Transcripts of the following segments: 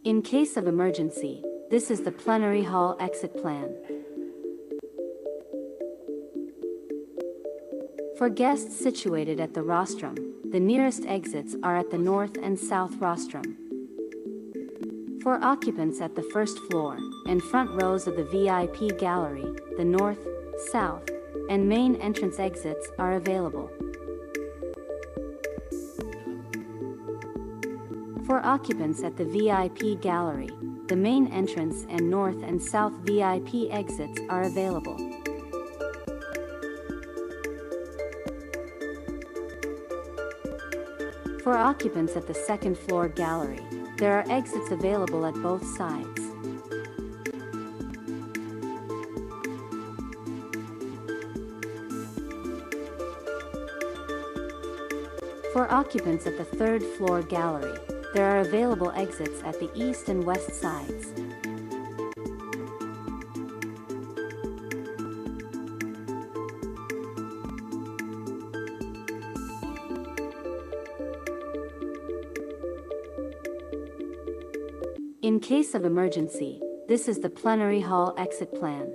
In case of emergency, this is the plenary hall exit plan. For guests situated at the rostrum, the nearest exits are at the north and south rostrum. For occupants at the first floor and front rows of the VIP gallery, the north, south, and main entrance exits are available. For occupants at the VIP gallery, the main entrance and north and south VIP exits are available. For occupants at the second floor gallery, there are exits available at both sides. For occupants at the third floor gallery, there are available exits at the east and west sides. In case of emergency, this is the plenary hall exit plan.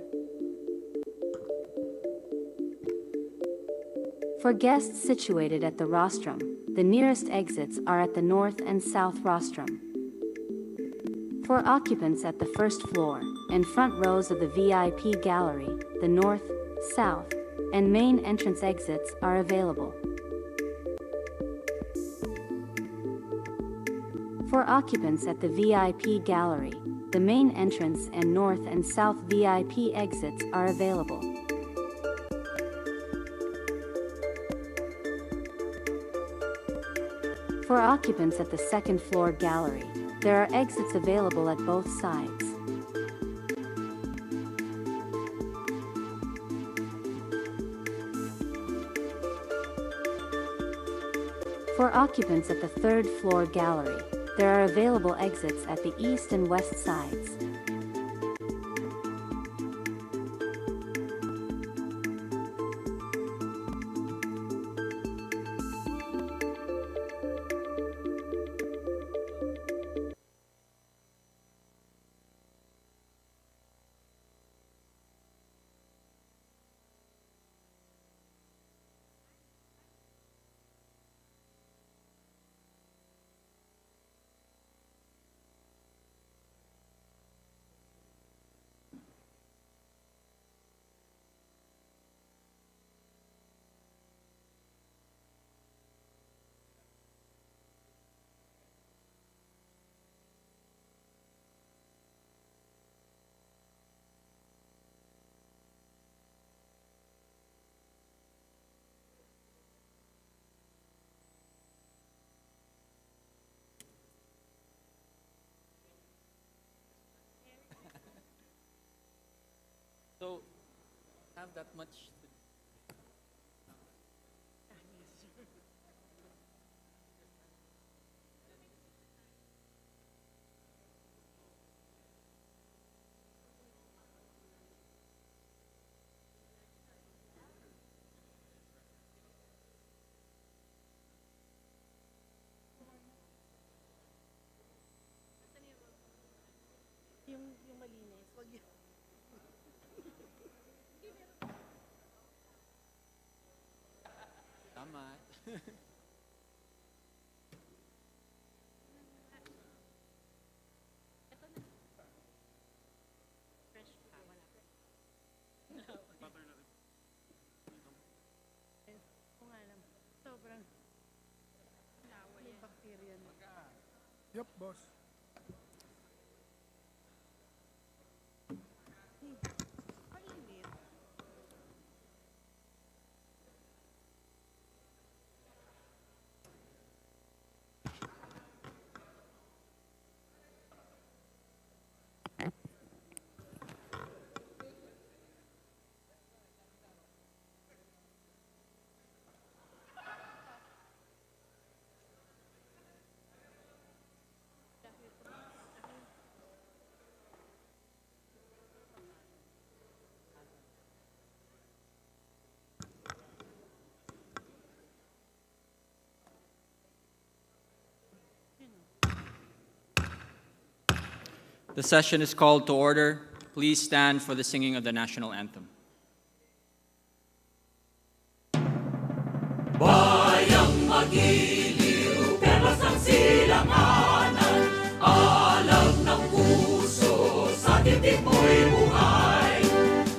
For guests situated at the rostrum, the nearest exits are at the north and south rostrum. For occupants at the first floor and front rows of the VIP gallery, the north, south, and main entrance exits are available. For occupants at the VIP gallery, the main entrance and north and south VIP exits are available. For occupants at the second floor gallery, there are exits available at both sides. For occupants at the third floor gallery, there are available exits at the east and west sides. So, have that much. Yung malinis, wag yun. Tama. Fresh pa, wala. Kung alam, sobrang may bacteria na. Yup, boss. Mainit. The session is called to order. Please stand for the singing of the national anthem. Bayang magiliw, perlas ng silanganan, alam ng puso, sa dibdib mo'y buhay.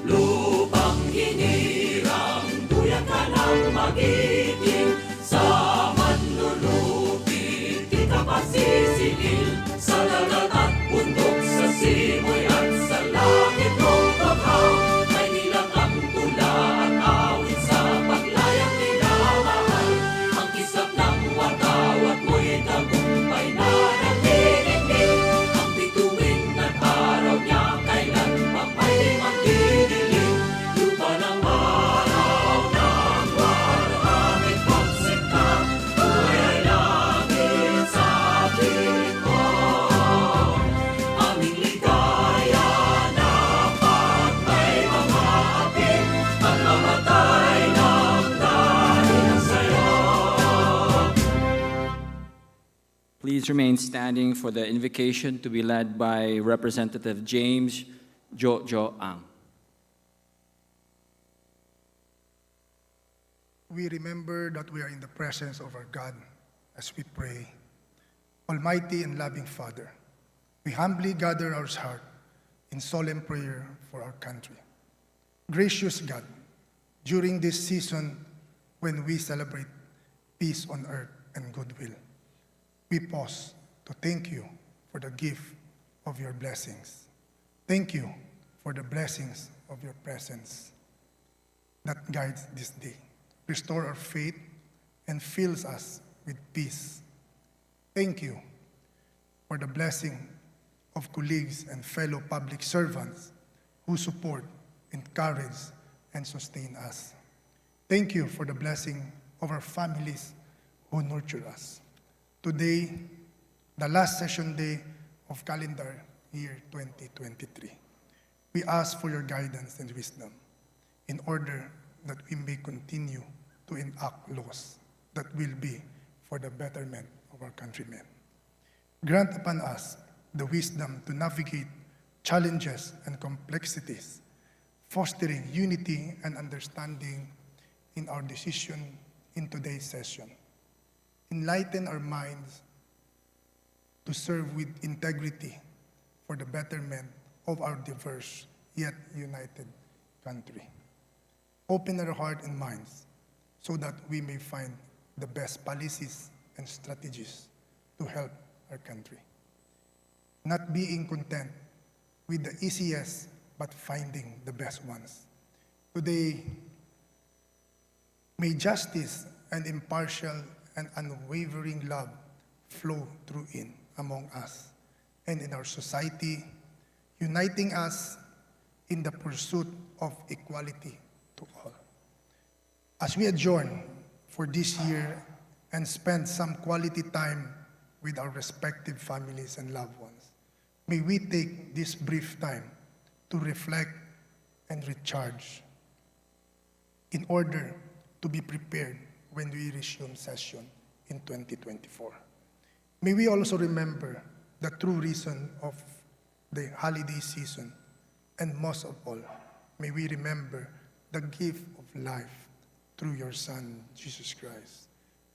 Lupang hinirang, duyan ka ng magiting, sa manlulupit, di ka pasisilil, sa dagat at bundok, sa simoy at sa langit mong baghaw, may nilang ang tula at awit sa paglayang minamahal. Ang kislap ng watawat mo'y tagumpay na nagdidinig, ang bituin at araw niya kailan pa may magdidilim. Lupa ng araw ng walamit pagsinta, buhay ay langit sa piling mo. Aming ligaya na pag may mga ating at mamatay ng dahil sa'yo. Please remain standing for the invocation to be led by Representative James Jojo Ang. We remember that we are in the presence of our God as we pray. Almighty and loving Father, we humbly gather our heart in solemn prayer for our country. Gracious God, during this season when we celebrate peace on earth and goodwill, we pause to thank you for the gift of your blessings. Thank you for the blessings of your presence that guides this day. Restore our faith and fills us with peace. Thank you for the blessing of colleagues and fellow public servants who support, encourage, and sustain us. Thank you for the blessing of our families who nurture us. Today, the last session day of calendar year 2023, we ask for your guidance and wisdom in order that we may continue to enact laws that will be for the betterment of our countrymen. Grant upon us the wisdom to navigate challenges and complexities, fostering unity and understanding in our decision in today's session. Enlighten our minds to serve with integrity for the betterment of our diverse yet united country. Open our heart and minds so that we may find the best policies and strategies to help our country. Not being content with the easiest, but finding the best ones. Today, may justice and impartial and unwavering love flow through in among us and in our society, uniting us in the pursuit of equality to all. As we adjourn for this year and spend some quality time with our respective families and loved ones, may we take this brief time to reflect and recharge in order to be prepared when we resume session in 2024. May we also remember the true reason of the holiday season, and most of all, may we remember the gift of life through your Son, Jesus Christ.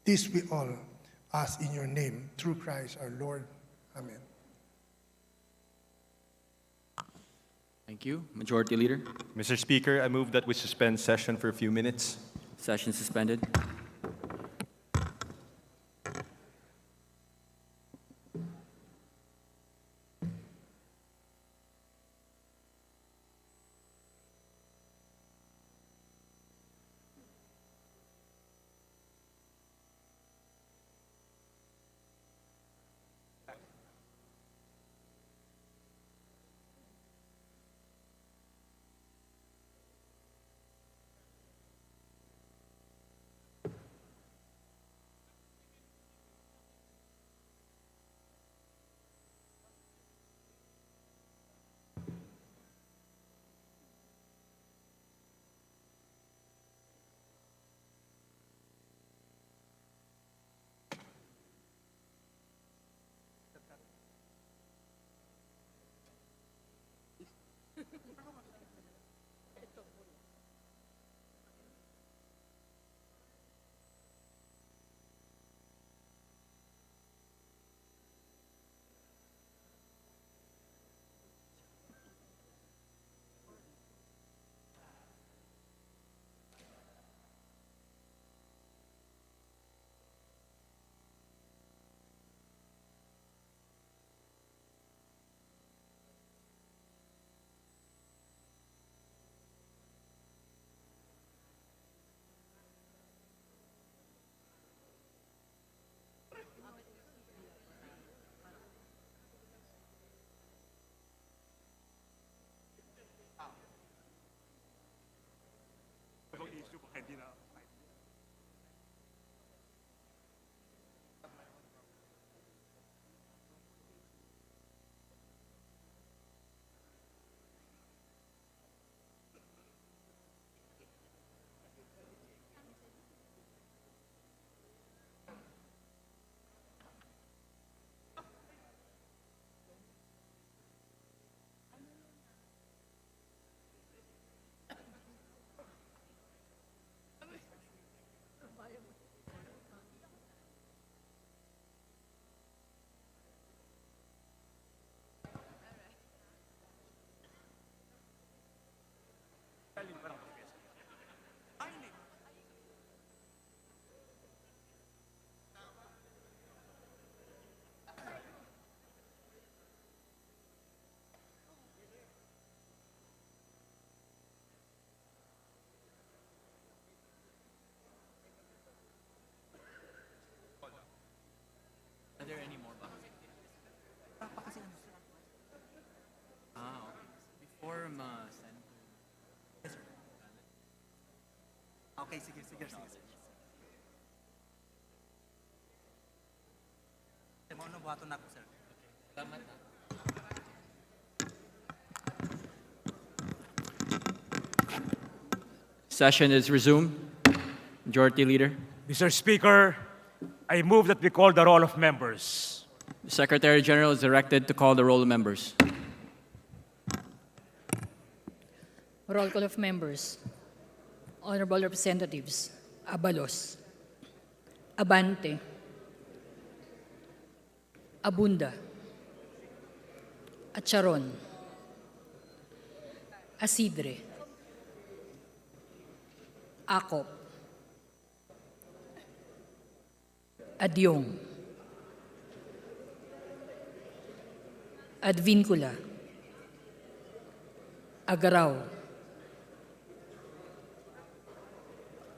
This we all ask in your name, through Christ our Lord. Amen. Thank you. Majority Leader. Mr. Speaker, I move that we suspend session for a few minutes. Session suspended. Okay, sige. Mauna buhaton na ako, sir. Session is resumed. Majority Leader. Mr. Speaker, I move that we call the roll of members. The Secretary General is directed to call the roll of members. Roll call of members. Honorable Representatives Abalos, Abante, Abunda, Acharon, Asidre, Acop, Adyong, Advincula, Agaraw,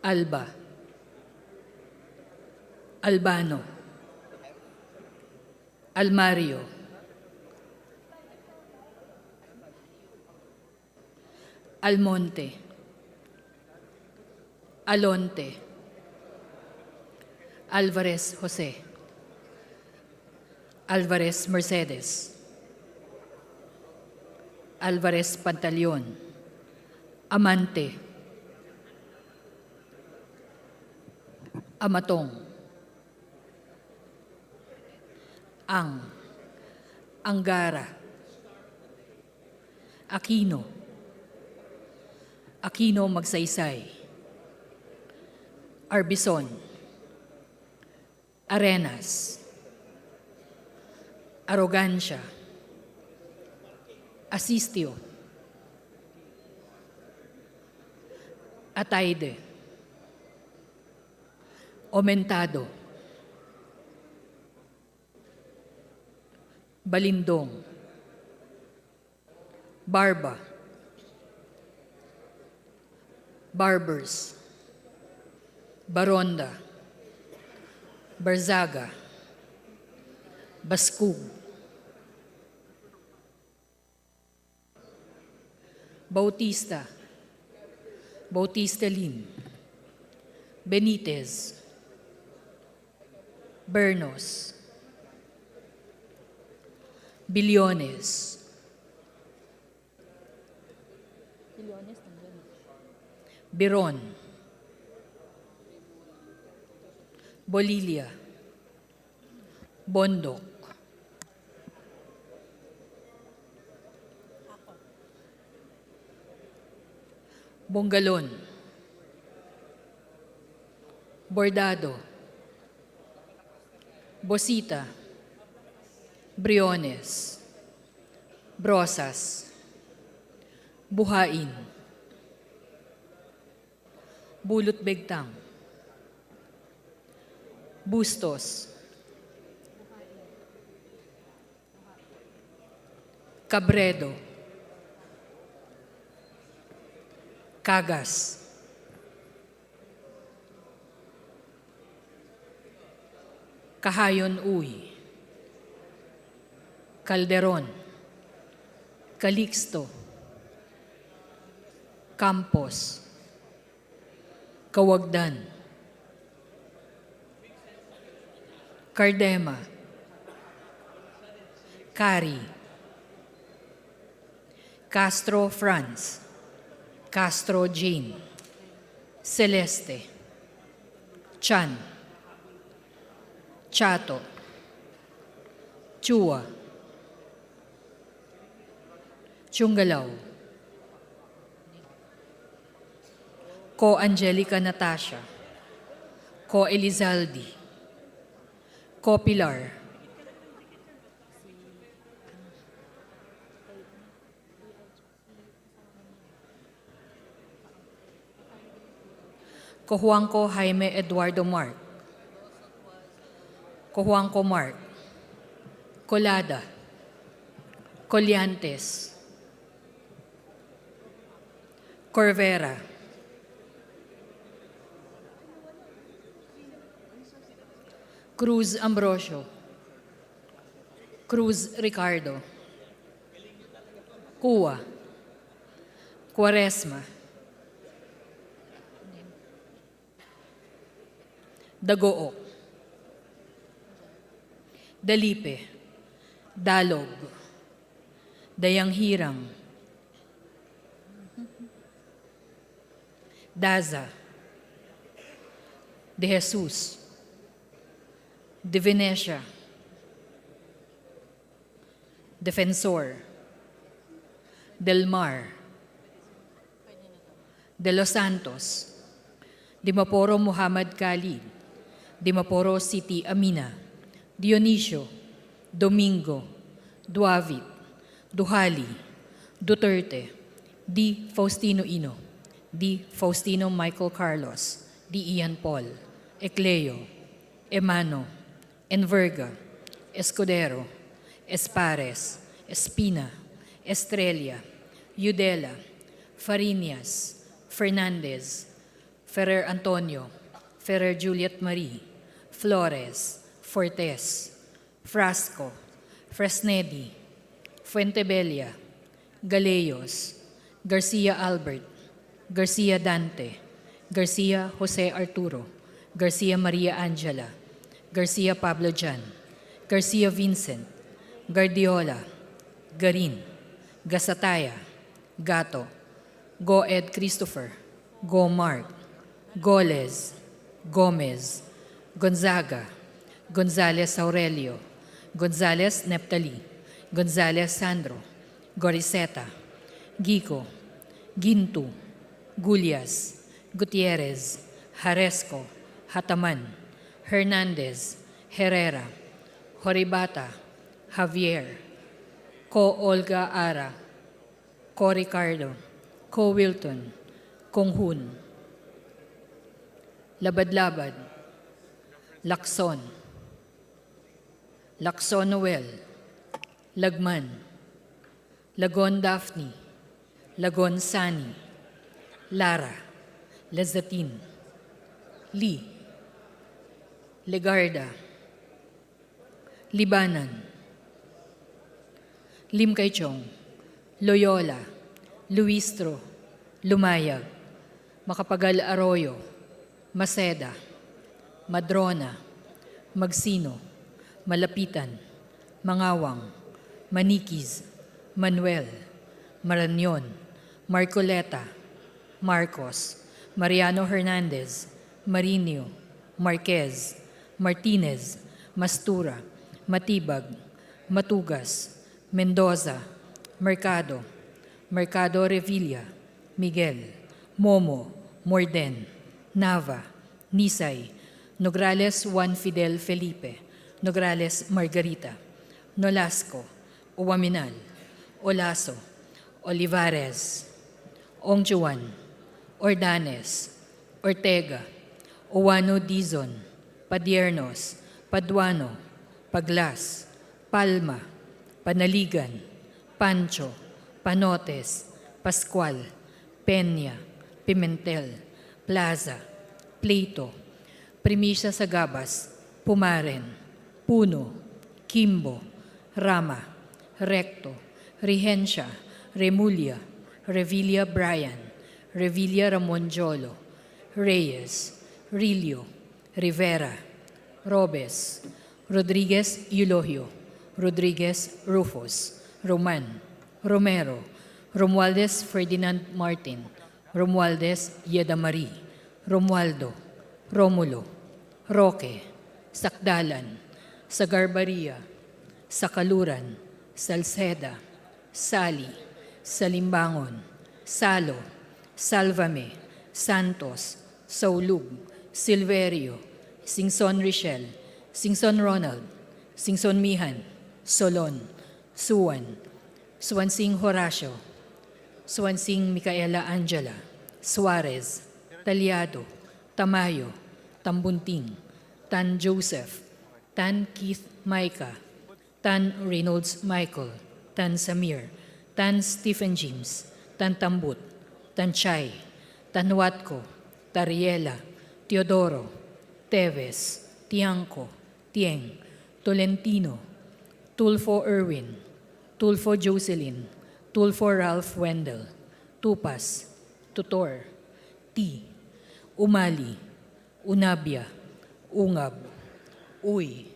Alba, Albano, Almario, Almonte, Alonte, Alvarez Jose, Alvarez Mercedes, Alvarez Pantaleon, Amante, Amatong, Angara, Aquino, Aquino Magsaysay, Arbison, Arenas, Arrogancia, Asistio, Ataide, Omentado, Balindong, Barba, Barbers, Baronda, Barzaga, Baskug, Bautista, Bautista Lim, Benitez, Bernos, Billones, Biron, Bolilia, Bondok, Bongalon, Bordado, Bosita, Briones, Brosas, Buhain, Bulot Begtang, Bustos, Cabredo, Cagas, Kahayon Uy, Calderon, Calixto, Campos, Kawagdan, Cardema, Cari, Castro Franz, Castro Jane, Celeste, Chan, Chato, Chua, Chungalaw, Ko Angelica Natasha, Ko Elizaldi, Ko Pilar, Ko Juanco Jaime Eduardo Mark, Ko Juanco Mark, Colada, Coliantes, Corvera, Cruz Ambrosio, Cruz Ricardo, Cua, Quaresma, Dagook, Dalipe, Dalog, Dayanghirang, Daza, De Jesus, De Venecia, Defensor, Del Mar, De Los Santos, Dimaporo Muhammad Khalid, Dimaporo City Amina, Dionisio, Domingo, Duavit, Duhali, Duterte, D. Faustino Ino, D. Faustino Michael Carlos, D. Ian Paul, Ecleo, Emano, Enverga, Escudero, Espares, Espina, Estrella, Udela, Fariñas, Fernandez, Ferrer Antonio, Ferrer Juliet Marie, Flores, Fortes, Frasco, Fresnedi, Fuentebella, Galeyos, Garcia Albert, Garcia Dante, Garcia Jose Arturo, Garcia Maria Angela, Garcia Pablo Jan, Garcia Vincent, Guardiola, Garin, Gasataya, Gato, Go Ed Christopher, Go Mark, Goles, Gomez, Gonzaga, Gonzales Aurelio, Gonzales Neptali, Gonzales Sandro, Goriseta, Gico, Gintu, Gulias, Gutierrez, Haresco, Hataman, Hernandez, Herrera, Horibata, Javier, Ko Olga Ara, Ko Ricardo, Ko Wilton, Konghun, Labad-Labad, Lacson, Lacson Noel, Lagman, Lagon Daphne, Lagon Sani, Lara, Lezatin, Lee, Legarda, Libanan, Lim Kaichong, Loyola, Luistro, Lumayag, Macapagal Arroyo, Maceda, Madrona, Magsino, Malapitan, Mangawang, Maniquis, Manuel, Marañon, Marcoleta, Marcos, Mariano Hernandez, Marinio, Marquez, Martinez, Mastura, Matibag, Matugas, Mendoza, Mercado, Mercado Revilla, Miguel, Momo, Morden, Nava, Nisay, Nograles Juan Fidel Felipe, Nograles Margarita, Nolasco, Uwaminal, Olaso, Olivares, Ongjuan, Ordanes, Ortega, Uwano Dizon, Padiernos, Paduano, Paglas, Palma, Panaligan, Pancho, Panotes, Pascual, Peña, Pimentel, Plaza, Pleito, Primisa Sagabas, Pumaren, Puno, Kimbo, Rama, Recto, Regencia, Remulla, Revilla Brian, Revilla Ramon Jolo, Reyes, Rilio, Rivera, Robes, Rodriguez Eulogio, Rodriguez Rufus, Roman, Romero, Romualdez Ferdinand Martin, Romualdez Yedamari, Romualdo, Romulo, Roque, Sakdalan, Sagarbaria, Sakaluran, Salceda, Sali, Salimbangon, Salo, Salvame, Santos, Saulug, Silverio, Singson Richel, Singson Ronald, Singson Mihan, Solon, Suwan, Suwansing Horacio, Suwansing Micaela Angela, Suarez, Talyado, Tamayo, Tambunting, Tan Joseph, Tan Keith Micah, Tan Reynolds Michael, Tan Samir, Tan Stephen James, Tan Tambut, Tan Chay, Tan Watko, Tariela, Teodoro, Teves, Tiangco, Tieng, Tolentino, Tulfo Irwin, Tulfo Jocelyn, Tulfo Ralph Wendell, Tupas, Tutor, T, Umali, Unabia, Ungab, Uy,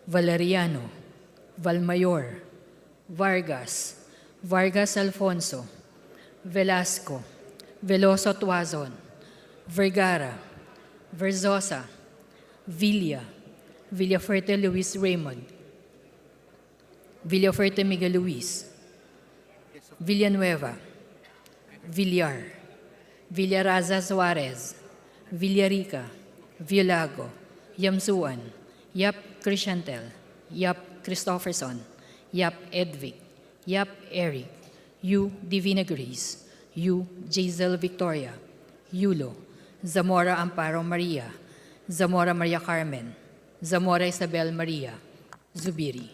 Valeriano, Valmayor, Vargas, Vargas Alfonso, Velasco, Veloso Tuazon, Vergara, Verzosa, Villa, Villafuerte Luis Raymond, Villafuerte Miguel Luis, Villanueva, Villar, Villaraza Suarez, Villarica, Villago, Yamsuan, Yap Crishantel, Yap Christopherson, Yap Edvic, Yap Eric, U Divina Grace, U Jazel Victoria, Yulo, Zamora Amparo Maria, Zamora Maria Carmen, Zamora Isabel Maria, Zubiri.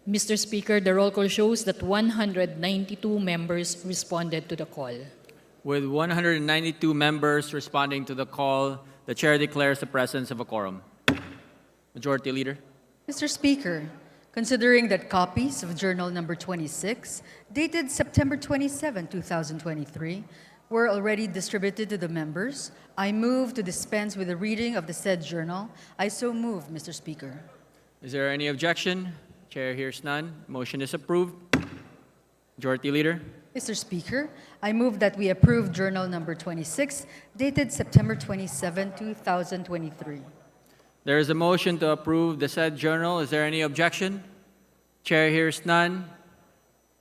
Mr. Speaker, the roll call shows that 192 members responded to the call. With 192 members responding to the call, the chair declares the presence of a quorum. Majority Leader. Mr. Speaker, considering that copies of Journal Number 26, dated September 27, 2023, were already distributed to the members, I move to dispense with the reading of the said journal. I so move, Mr. Speaker. Is there any objection? Chair hears none. Motion is approved. Majority Leader. Mr. Speaker, I move that we approve Journal Number 26, dated September 27, 2023. There is a motion to approve the said journal. Is there any objection? Chair hears none.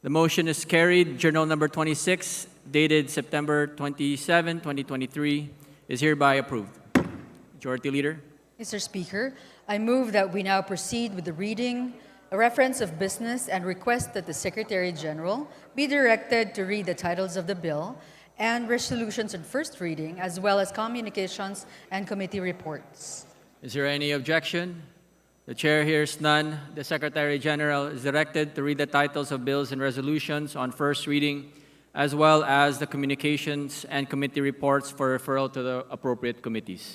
The motion is carried. Journal number 26, dated September 27, 2023, is hereby approved. Majority Leader. Mr. Speaker, I move that we now proceed with the reading, a reference of business, and request that the Secretary General be directed to read the titles of the bill and resolutions on first reading, as well as communications and committee reports. Is there any objection? The chair hears none. The Secretary General is directed to read the titles of bills and resolutions on first reading, as well as the communications and committee reports for referral to the appropriate committees.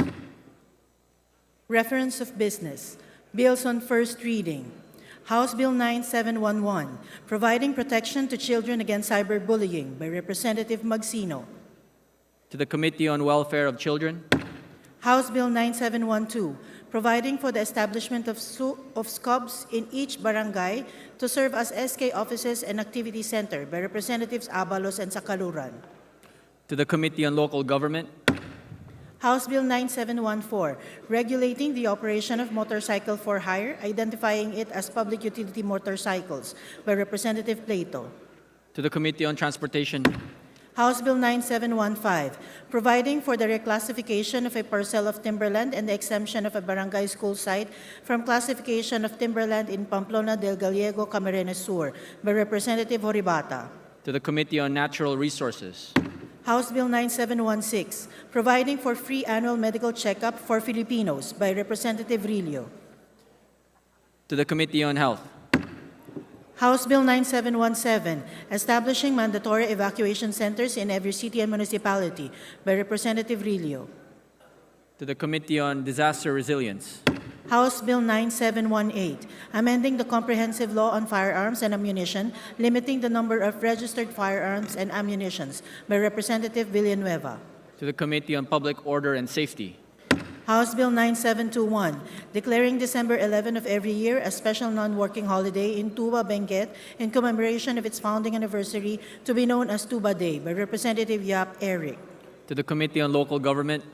Reference of business. Bills on first reading. House Bill 9711, providing protection to children against cyberbullying by Representative Magsino. To the Committee on Welfare of Children. House Bill 9712, providing for the establishment of SCOBs in each barangay to serve as SK offices and activity center by Representatives Abalos and Sakaluran. To the Committee on Local Government. House Bill 9714, regulating the operation of motorcycle for hire, identifying it as public utility motorcycles by Representative Plato. To the Committee on Transportation. House Bill 9715, providing for the reclassification of a parcel of timberland and the exemption of a barangay school site from classification of timberland in Pamplona del Gallego, Camarines Sur by Representative Horibata. To the Committee on Natural Resources. House Bill 9716, providing for free annual medical checkup for Filipinos by Representative Rillo. To the Committee on Health. House Bill 9717, establishing mandatory evacuation centers in every city and municipality by Representative Rillo. To the Committee on Disaster Resilience. House Bill 9718, amending the Comprehensive Law on Firearms and Ammunition, limiting the number of registered firearms and ammunitions by Representative Villanueva. To the Committee on Public Order and Safety. House Bill 9721, declaring December 11 of every year a special non-working holiday in Tuba, Benguet in commemoration of its founding anniversary to be known as Tuba Day by Representative Yap Eric. To the Committee on Local Government.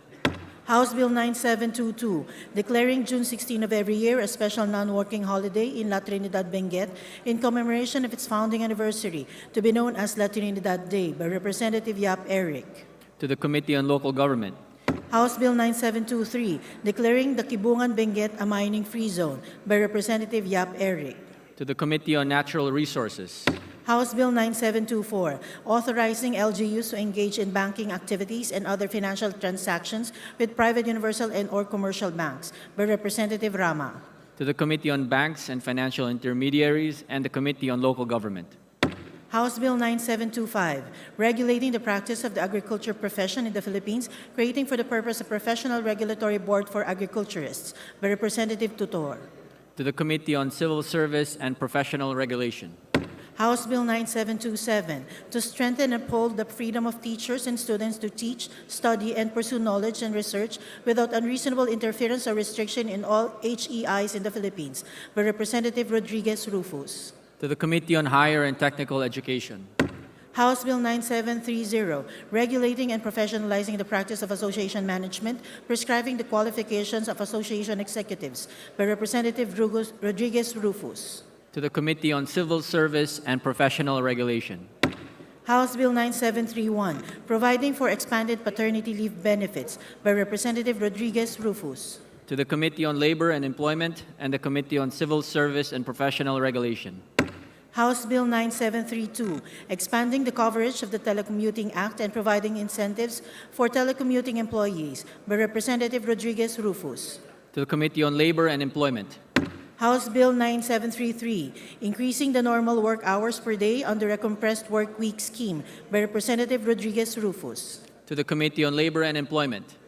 House Bill 9722, declaring June 16 of every year a special non-working holiday in La Trinidad, Benguet in commemoration of its founding anniversary to be known as La Trinidad Day by Representative Yap Eric. To the Committee on Local Government. House Bill 9723, declaring the Kibungan Benguet a mining-free zone by Representative Yap Eric. To the Committee on Natural Resources. House Bill 9724, authorizing LGUs to engage in banking activities and other financial transactions with private universal and/or commercial banks by Representative Rama. To the Committee on Banks and Financial Intermediaries and the Committee on Local Government. House Bill 9725, regulating the practice of the agriculture profession in the Philippines, creating for the purpose a professional regulatory board for agriculturists, by Representative Tutor. To the Committee on Civil Service and Professional Regulation. House Bill 9727, to strengthen and uphold the freedom of teachers and students to teach, study, and pursue knowledge and research without unreasonable interference or restriction in all HEIs in the Philippines, by Representative Rodriguez Rufus. To the Committee on Higher and Technical Education. House Bill 9730, regulating and professionalizing the practice of association management, prescribing the qualifications of association executives, by Representative Rodriguez Rufus. To the Committee on Civil Service and Professional Regulation. House Bill 9731, providing for expanded paternity leave benefits, by Representative Rodriguez Rufus. To the Committee on Labor and Employment and the Committee on Civil Service and Professional Regulation. House Bill 9732, expanding the coverage of the Telecommuting Act and providing incentives for telecommuting employees, by Representative Rodriguez Rufus. To the Committee on Labor and Employment. House Bill 9733, increasing the normal work hours per day under a compressed work week scheme, by Representative Rodriguez Rufus. To the Committee on Labor and Employment.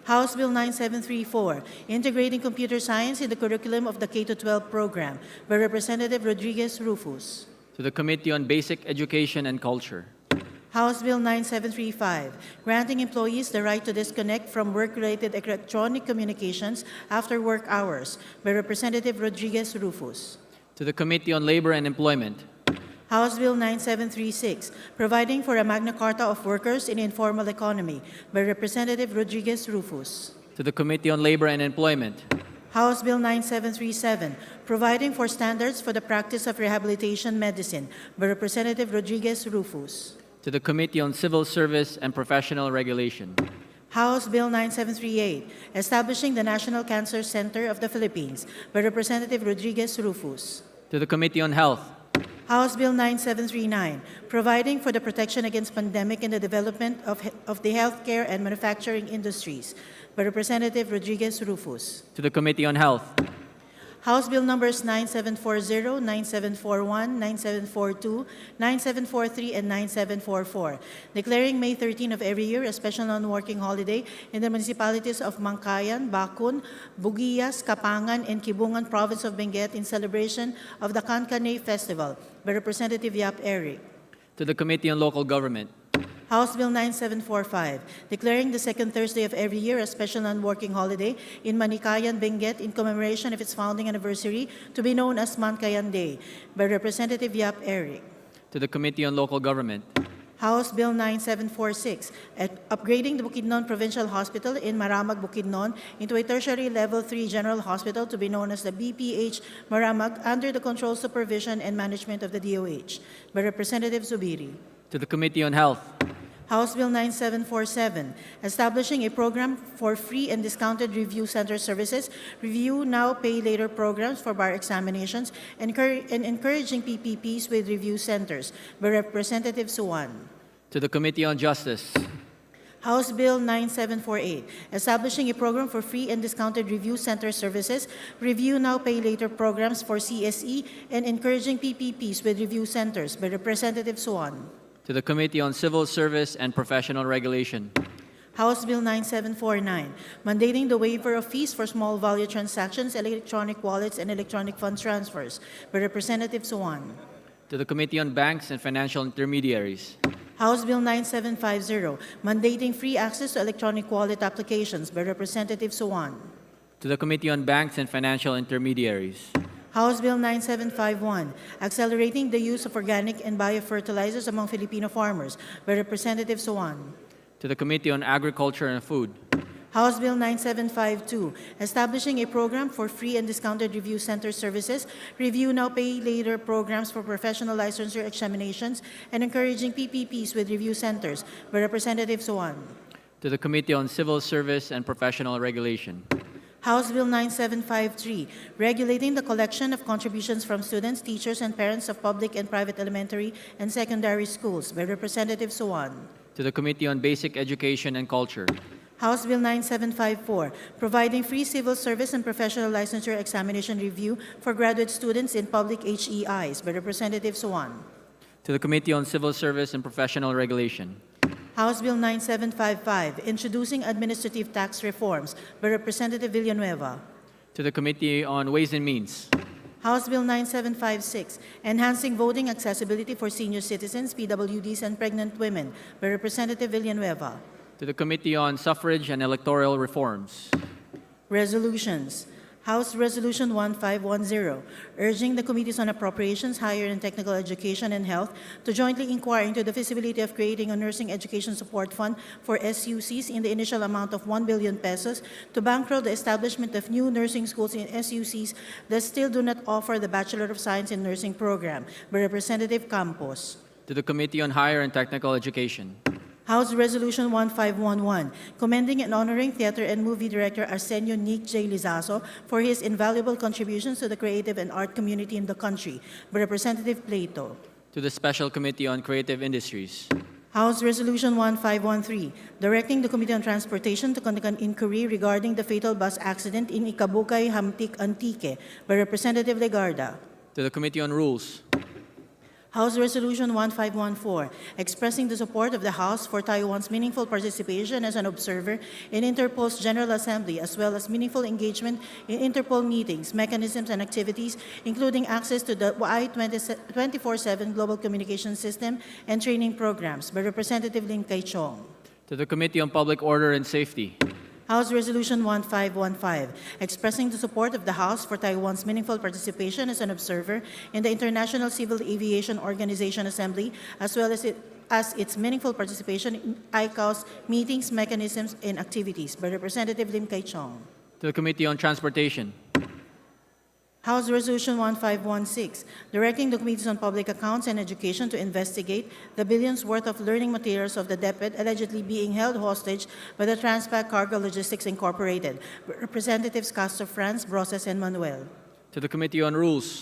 House Bill 9734, integrating computer science in the curriculum of the K-12 program, by Representative Rodriguez Rufus. To the Committee on Basic Education and Culture. House Bill 9735, granting employees the right to disconnect from work-related electronic communications after work hours, by Representative Rodriguez Rufus. To the Committee on Labor and Employment. House Bill 9736, providing for a Magna Carta of workers in informal economy, by Representative Rodriguez Rufus. To the Committee on Labor and Employment. House Bill 9737, providing for standards for the practice of rehabilitation medicine, by Representative Rodriguez Rufus. To the Committee on Civil Service and Professional Regulation. House Bill 9738, establishing the National Cancer Center of the Philippines, by Representative Rodriguez Rufus. To the Committee on Health. House Bill 9739, providing for the protection against pandemic and the development of the healthcare and manufacturing industries, by Representative Rodriguez Rufus. To the Committee on Health. House Bill numbers 9740, 9741, 9742, 9743, and 9744, declaring May 13 of every year a special non-working holiday in the municipalities of Mangkayan, Bakun, Bugias, Kapangan, and Kibungan, Province of Benguet, in celebration of the Kankanay Festival, by Representative Yap Eric. To the Committee on Local Government. House Bill 9745, declaring the second Thursday of every year a special non-working holiday in Manikayan, Benguet, in commemoration of its founding anniversary, to be known as Mankayan Day, by Representative Yap Eric. To the Committee on Local Government. House Bill 9746, upgrading the Bukidnon Provincial Hospital in Maramag, Bukidnon into a tertiary level 3 general hospital to be known as the BPH Maramag under the control, supervision, and management of the DOH, by Representative Zubiri. To the Committee on Health. House Bill 9747, establishing a program for free and discounted review center services, review now, pay later programs for bar examinations, and encouraging PPPs with review centers, by Representative Suwan. To the Committee on Justice. House Bill 9748, establishing a program for free and discounted review center services, review now, pay later programs for CSE, and encouraging PPPs with review centers, by Representative Suwan. To the Committee on Civil Service and Professional Regulation. House Bill 9749, mandating the waiver of fees for small value transactions, electronic wallets, and electronic fund transfers, by Representative Suwan. To the Committee on Banks and Financial Intermediaries. House Bill 9750, mandating free access to electronic wallet applications, by Representative Suwan. To the Committee on Banks and Financial Intermediaries. House Bill 9751, accelerating the use of organic and biofertilizers among Filipino farmers, by Representative Suwan. To the Committee on Agriculture and Food. House Bill 9752, establishing a program for free and discounted review center services, review now, pay later programs for professional licensure examinations, and encouraging PPPs with review centers, by Representative Suwan. To the Committee on Civil Service and Professional Regulation. House Bill 9753, regulating the collection of contributions from students, teachers, and parents of public and private elementary and secondary schools, by Representative Suwan. To the Committee on Basic Education and Culture. House Bill 9754, providing free civil service and professional licensure examination review for graduate students in public HEIs, by Representative Suwan. To the Committee on Civil Service and Professional Regulation. House Bill 9755, introducing administrative tax reforms by Representative Villanueva. To the Committee on Ways and Means. House Bill 9756, enhancing voting accessibility for senior citizens, PWDs, and pregnant women by Representative Villanueva. To the Committee on Suffrage and Electoral Reforms. Resolutions. House Resolution 1510, urging the Committees on Appropriations, Higher and Technical Education, and Health to jointly inquire into the feasibility of creating a nursing education support fund for SUCs in the initial amount of 1 billion pesos to bankroll the establishment of new nursing schools in SUCs that still do not offer the Bachelor of Science in Nursing program by Representative Campos. To the Committee on Higher and Technical Education. House Resolution 1511, commending and honoring theater and movie director Arsenio Nick J. Lizazo for his invaluable contributions to the creative and art community in the country by Representative Plato. To the Special Committee on Creative Industries. House Resolution 1513, directing the Committee on Transportation to conduct an inquiry regarding the fatal bus accident in Ikabukay, Hamtik, Antique by Representative Legarda. To the Committee on Rules. House Resolution 1514, expressing the support of the House for Taiwan's meaningful participation as an observer in Interpol's General Assembly, as well as meaningful engagement in Interpol meetings, mechanisms, and activities, including access to the Y-24/7 Global Communication System and training programs, by Representative Lim Kay Chong. To the Committee on Public Order and Safety. House Resolution 1515, expressing the support of the House for Taiwan's meaningful participation as an observer in the International Civil Aviation Organization Assembly, as well as its meaningful participation in ICAO's meetings, mechanisms, and activities, by Representative Lim Kay Chong. To the Committee on Transportation. House Resolution 1516, directing the Committees on Public Accounts and Education to investigate the billions worth of learning materials of the DepEd allegedly being held hostage by the Transpac Cargo Logistics Incorporated. Representatives Castro France, Brosas, and Manuel. To the Committee on Rules.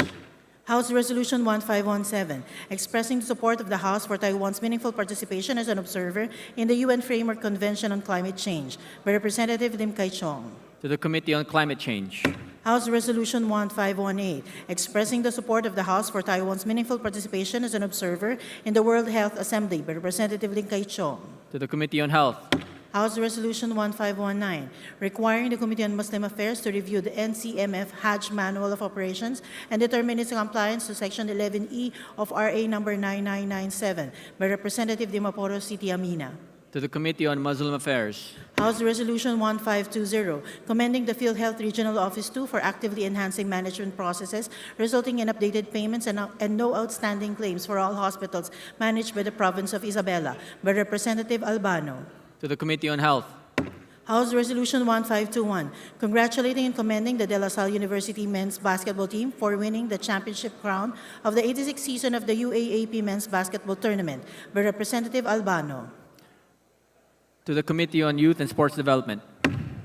House Resolution 1517, expressing the support of the House for Taiwan's meaningful participation as an observer in the UN Framework Convention on Climate Change, by Representative Lim Kay Chong. To the Committee on Climate Change. House Resolution 1518, expressing the support of the House for Taiwan's meaningful participation as an observer in the World Health Assembly, by Representative Lim Kay Chong. To the Committee on Health. House Resolution 1519, requiring the Committee on Muslim Affairs to review the NCMF Hajj Manual of Operations and determine its compliance to Section 11E of RA number 9997, by Representative Dimaporo City Amina. To the Committee on Muslim Affairs. House Resolution 1520, commending the PhilHealth Regional Office 2 for actively enhancing management processes, resulting in updated payments and no outstanding claims for all hospitals managed by the province of Isabela, by Representative Albano. To the Committee on Health. House Resolution 1521, congratulating and commending the De La Salle University men's basketball team for winning the championship crown of the 86th season of the UAAP men's basketball tournament, by Representative Albano. To the Committee on Youth and Sports Development.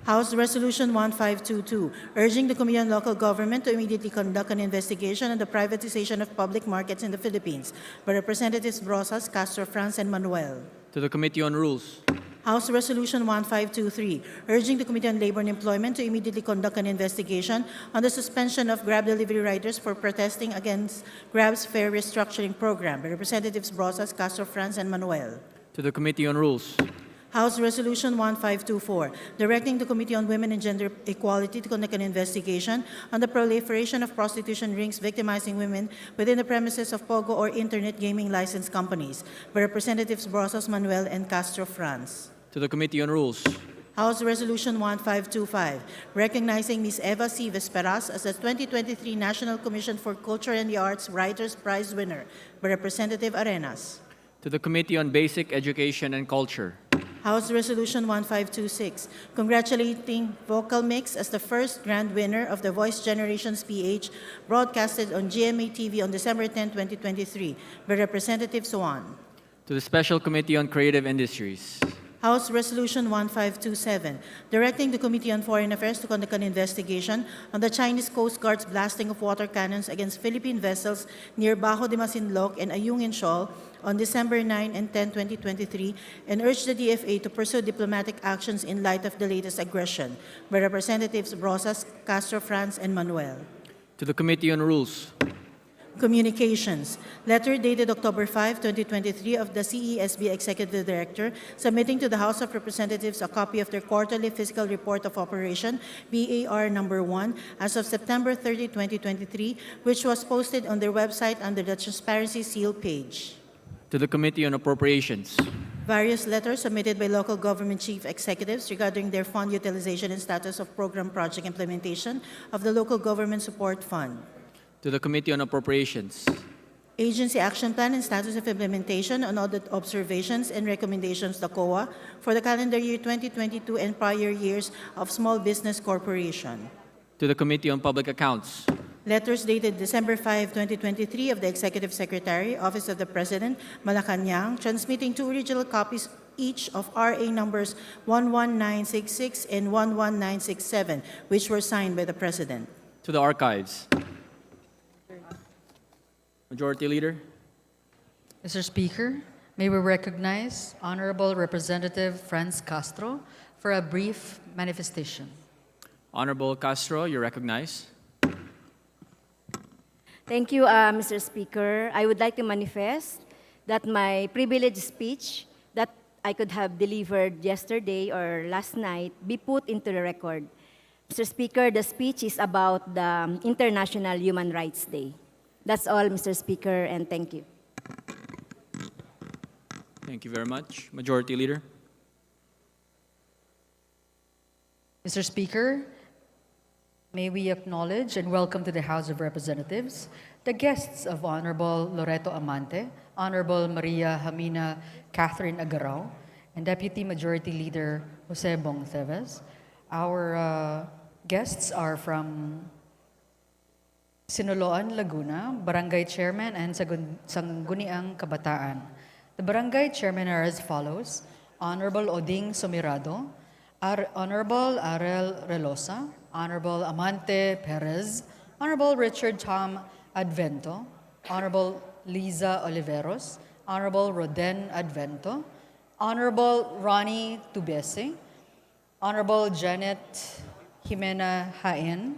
House Resolution 1522, urging the Committee on Local Government to immediately conduct an investigation on the privatization of public markets in the Philippines, by Representatives Brosas, Castro France, and Manuel. To the Committee on Rules. House Resolution 1523, urging the Committee on Labor and Employment to immediately conduct an investigation on the suspension of Grab delivery riders for protesting against Grab's fare restructuring program, by Representatives Brosas, Castro France, and Manuel. To the Committee on Rules. House Resolution 1524, directing the Committee on Women and Gender Equality to conduct an investigation on the proliferation of prostitution rings victimizing women within the premises of POGO or Internet gaming license companies, by Representatives Brosas, Manuel, and Castro France. To the Committee on Rules. House Resolution 1525, recognizing Ms. Eva C. Vesperas as the 2023 National Commission for Culture and the Arts Writers' Prize winner, by Representative Arenas. To the Committee on Basic Education and Culture. House Resolution 1526, congratulating Vocal Mix as the first grand winner of the Voice Generations PH, broadcasted on GMA TV on December 10, 2023, by Representative Swan. To the Special Committee on Creative Industries. House Resolution 1527, directing the Committee on Foreign Affairs to conduct an investigation on the Chinese Coast Guard's blasting of water cannons against Philippine vessels near Bajo de Masinloc and Ayungin Shoal on December 9 and 10, 2023, and urge the DFA to pursue diplomatic actions in light of the latest aggression, by Representatives Brosas, Castro France, and Manuel. To the Committee on Rules. Communications. Letter dated October 5, 2023 of the CESB Executive Director submitting to the House of Representatives a copy of their quarterly fiscal report of operation, BAR number 1, as of September 30, 2023, which was posted on their website under the Transparency Seal page. To the Committee on Appropriations. Various letters submitted by local government chief executives regarding their fund utilization and status of program project implementation of the Local Government Support Fund. To the Committee on Appropriations. Agency Action Plan and Status of Implementation on Audit Observations and Recommendations, the COA, for the calendar year 2022 and prior years of Small Business Corporation. To the Committee on Public Accounts. Letters dated December 5, 2023 of the Executive Secretary, Office of the President, Malacanang, transmitting two original copies each of RA numbers 11966 and 11967, which were signed by the President. To the Archives. Majority Leader. Mr. Speaker, may we recognize Honorable Representative Franz Castro for a brief manifestation. Honorable Castro, you're recognized. Thank you, Mr. Speaker. I would like to manifest that my privileged speech that I could have delivered yesterday or last night be put into the record. Mr. Speaker, the speech is about the International Human Rights Day. That's all, Mr. Speaker, and thank you. Thank you very much. Majority Leader. Mr. Speaker, may we acknowledge and welcome to the House of Representatives the guests of Honorable Loreto Amante, Honorable Maria Jamina Catherine Agarao, and Deputy Majority Leader Jose Bong Teves. Our guests are from Sinuloan, Laguna, Barangay Chairman and Sangguniang Kabataan. The Barangay Chairman are as follows: Honorable Oding Somirado, Honorable Arel Relosa, Honorable Amante Perez, Honorable Richard Tom Advento, Honorable Liza Oliveros, Honorable Roden Advento, Honorable Ronnie Tubese, Honorable Janet Jimena Hain.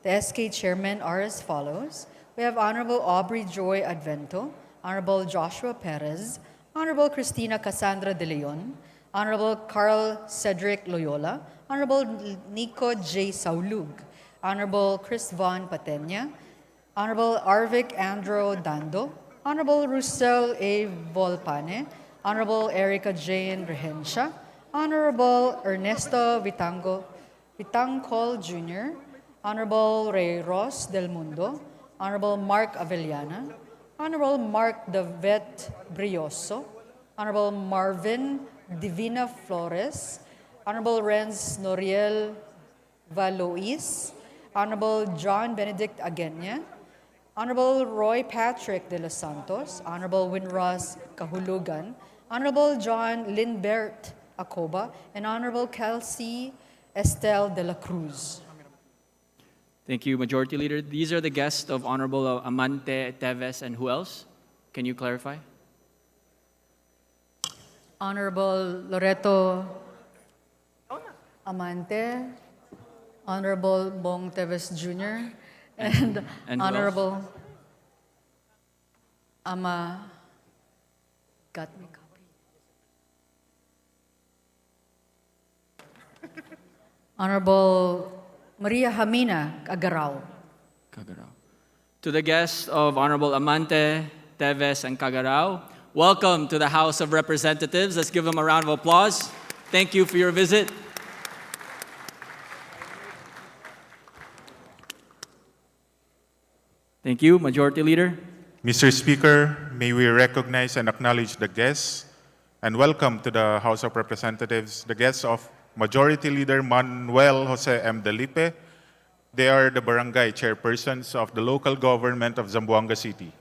The SK Chairmen are as follows. We have Honorable Aubrey Joy Advento, Honorable Joshua Perez, Honorable Cristina Cassandra De Leon, Honorable Carl Cedric Loyola, Honorable Nico J. Saulug, Honorable Chris Von Patenya, Honorable Arvic Andro Dando, Honorable Russell A. Volpane, Honorable Erica Jane Rehencia, Honorable Ernesto Vitangcol Jr., Honorable Ray Ross Del Mundo, Honorable Mark Avellana, Honorable Mark Davet Brioso, Honorable Marvin Divina Flores, Honorable Renz Noriel Valois, Honorable John Benedict Agenya, Honorable Roy Patrick de los Santos, Honorable Winross Kahulugan, Honorable John Lindbert Acoba, and Honorable Kelsey Estelle de la Cruz. Thank you, Majority Leader. These are the guests of Honorable Amante, Teves, and who else? Can you clarify? Honorable Loreto Amante, Honorable Bong Teves Jr., and And who Honorable Ama. Got me copy. Honorable Maria Jamina Agarao. Cagarao. To the guests of Honorable Amante, Teves, and Cagarao, welcome to the House of Representatives. Let's give them a round of applause. Thank you for your visit. Thank you, Majority Leader. Mr. Speaker, may we recognize and acknowledge the guests and welcome to the House of Representatives the guests of Majority Leader Manuel Jose M. Delipe. They are the barangay chairpersons of the local government of Zamboanga City.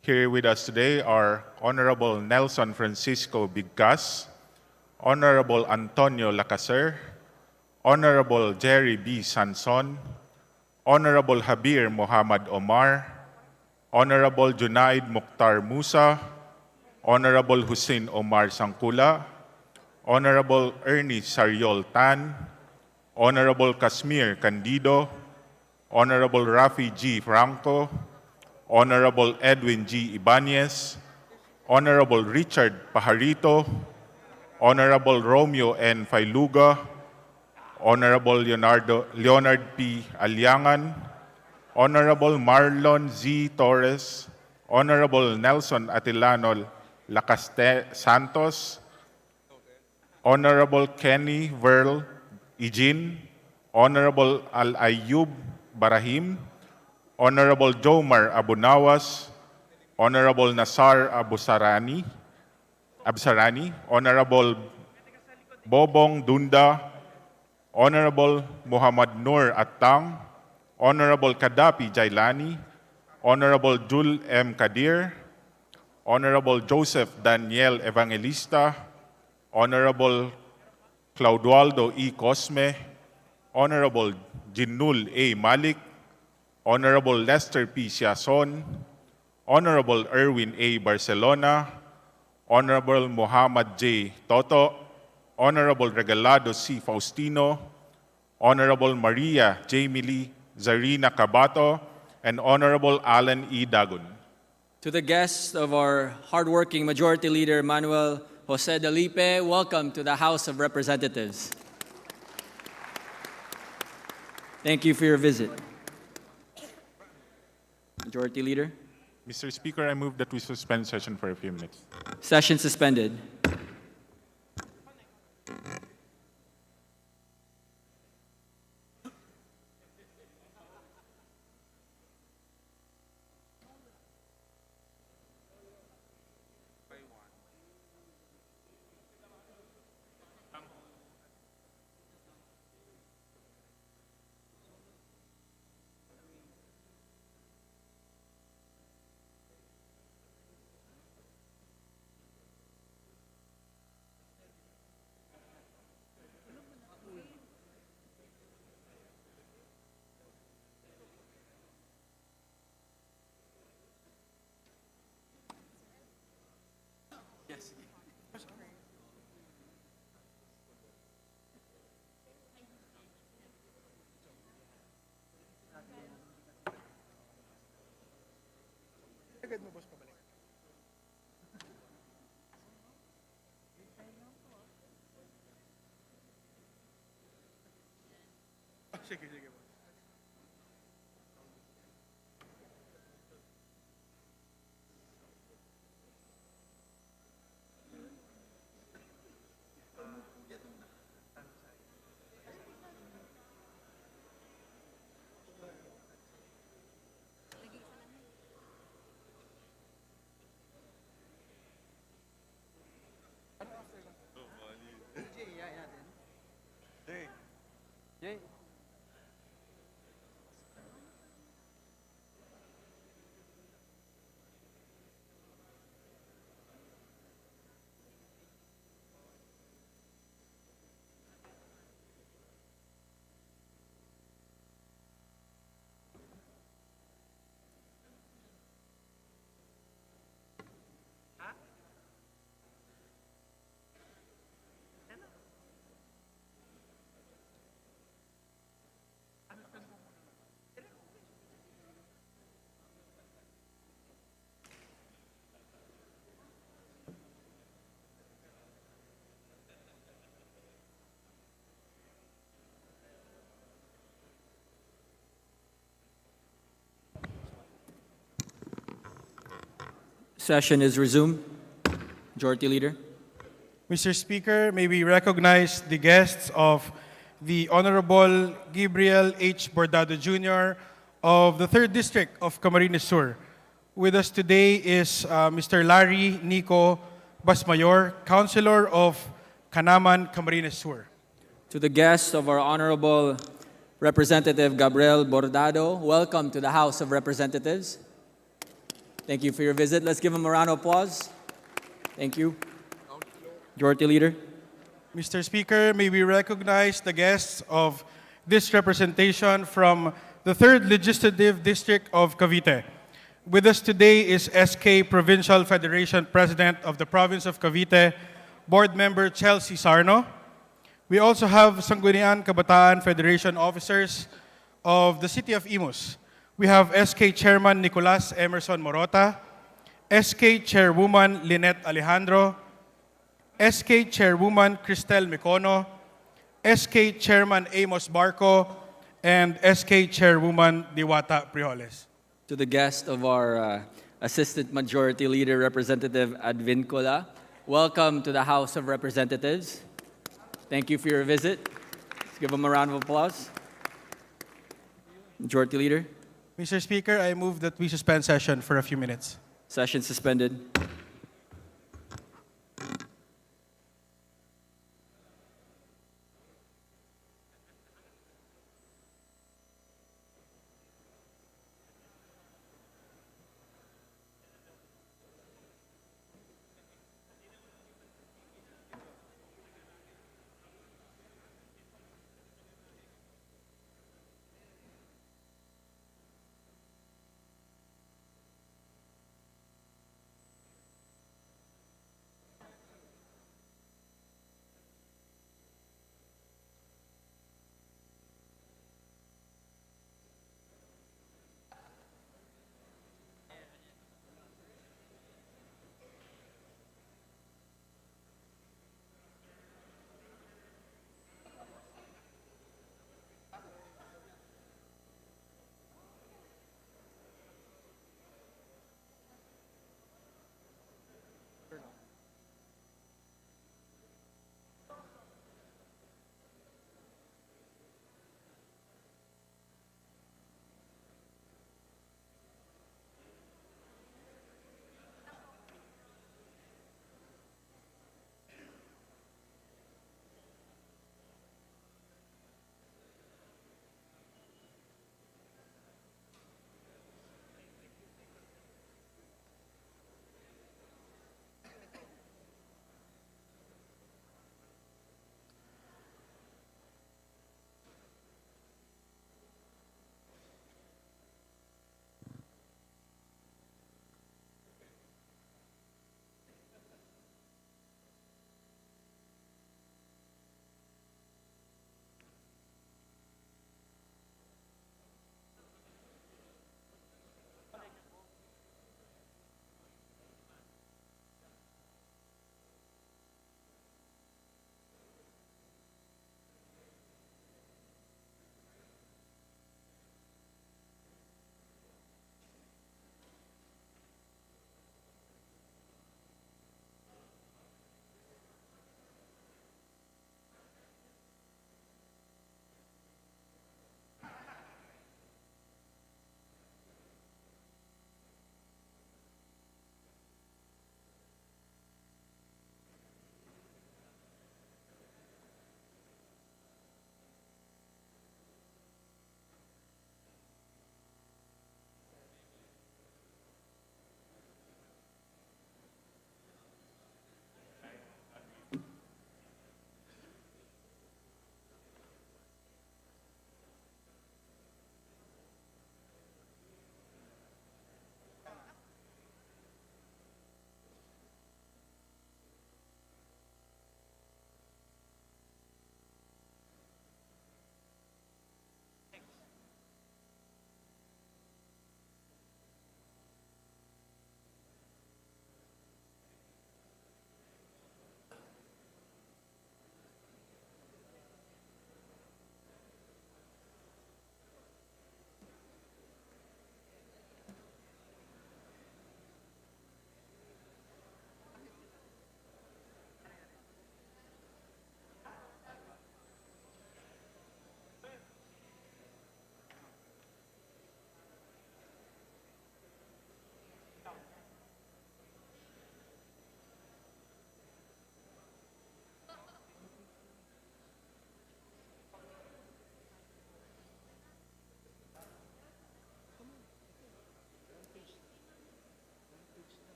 Here with us today are Honorable Nelson Francisco Bigcas, Honorable Antonio Lacaser, Honorable Jerry B. Sanson, Honorable Habir Muhammad Omar, Honorable Junaid Mukhtar Musa, Honorable Hussein Omar Sangkula, Honorable Ernie Sariol Tan, Honorable Casmir Candido, Honorable Rafi G. Franco, Honorable Edwin G. Ibanez, Honorable Richard Pajarito, Honorable Romeo N. Failuga, Honorable Leonard P. Aliangan, Honorable Marlon Z. Torres, Honorable Nelson Atilano Lacaste Santos, Honorable Kenny Verl Ijin, Honorable Al-Ayyub Barahim, Honorable Jomar Abunawas, Honorable Nasar Absarani, Honorable Bobong Dunda, Honorable Muhammad Nur Attang, Honorable Kadapi Jailani, Honorable Jul M. Kadir, Honorable Joseph Daniel Evangelista, Honorable Claudualdo E. Cosme, Honorable Jinul A. Malik, Honorable Lester P. Siason, Honorable Erwin A. Barcelona, Honorable Muhammad J. Toto, Honorable Regalado C. Faustino, Honorable Maria Jamie Zarina Cabato, and Honorable Alan E. Dagun. To the guests of our hardworking Majority Leader Manuel Jose Delipe, welcome to the House of Representatives. Thank you for your visit. Majority Leader. Mr. Speaker, I move that we suspend session for a few minutes. Session suspended. Session is resumed. Majority Leader. Mr. Speaker, may we recognize the guests of the Honorable Gabriel H. Bordado Jr. of the 3rd District of Camarines Sur. With us today is Mr. Larry Nico Basmayor, Councilor of Canaman, Camarines Sur. To the guests of our Honorable Representative Gabriel Bordado, welcome to the House of Representatives. Thank you for your visit. Let's give him a round of applause. Thank you. Majority Leader. Mr. Speaker, may we recognize the guests of this representation from the 3rd Legislative District of Cavite. With us today is SK Provincial Federation President of the Province of Cavite, Board Member Chelsea Sarno. We also have Sangguniang Kabataan Federation officers of the City of Imus. we have SK Chairman Nicolas Emerson Morota, SK Chairwoman Lynette Alejandro, SK Chairwoman Cristel Micono, SK Chairman Amos Barco, and SK Chairwoman Diwata Prioles. To the guest of our Assistant Majority Leader, Representative Advincula, welcome to the House of Representatives. Thank you for your visit. Let's give him a round of applause. Majority Leader, Mr. Speaker, I move that we suspend session for a few minutes. session suspended.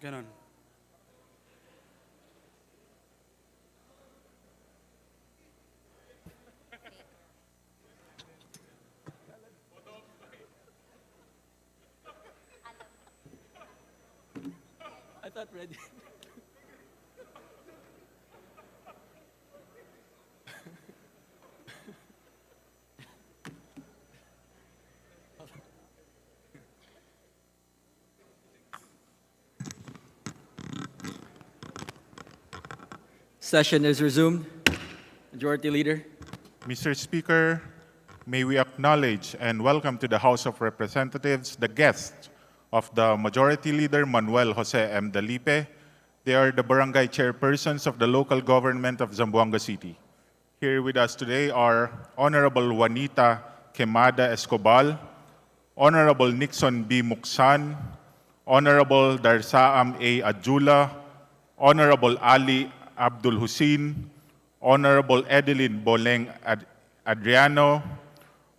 Ganon. I thought ready. Session is resumed. Majority Leader. Mr. Speaker, may we acknowledge and welcome to the House of Representatives the guests of the Majority Leader Manuel Jose M. Dalipe. They are the barangay chairpersons of the local government of Zamboanga City. Here with us today are Honorable Juanita Quemada Escobar, Honorable Nixon B. Muksan, Honorable Darsaam A. Adjula, Honorable Ali Abdul Hussein, Honorable Edeline Boleng Adriano,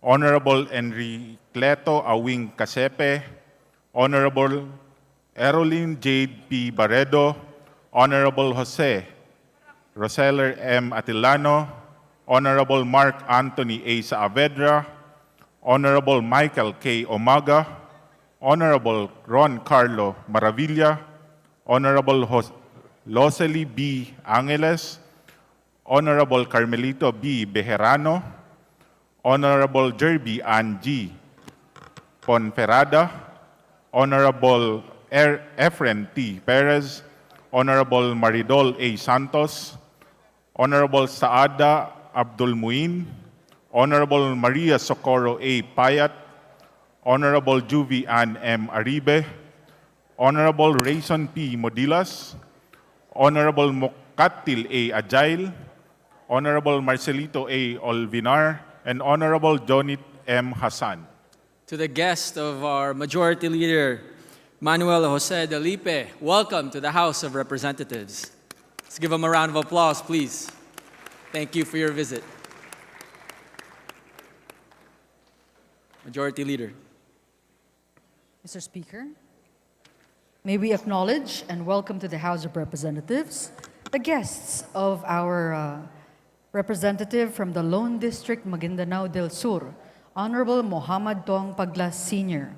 Honorable Enricleto Awing Casepe, Honorable Eroline Jade P. Barredo, Honorable Jose Roseller M. Atilano, Honorable Mark Anthony A. Saavedra, Honorable Michael K. Omaga, Honorable Ron Carlo Maravilla, Honorable Losely B. Angeles, Honorable Carmelito B. Bejerano, Honorable Jerby Ann G. Ponferrada, Honorable Efren T. Perez, Honorable Maridol A. Santos, Honorable Saada Abdul Muin, Honorable Maria Socorro A. Payat, Honorable Juvie Ann M. Aribe, Honorable Rayson P. Modilas, Honorable Mokatil A. Ajail, Honorable Marcelito A. Olvinar, and Honorable Jonit M. Hassan. To the guest of our Majority Leader, Manuel Jose Dalipe, welcome to the House of Representatives. Let's give him a round of applause, please. Thank you for your visit. Majority Leader. Mr. Speaker, may we acknowledge and welcome to the House of Representatives the guests of our representative from the Lone District, Maguindanao del Sur, Honorable Mohammed Tong Paglas Sr.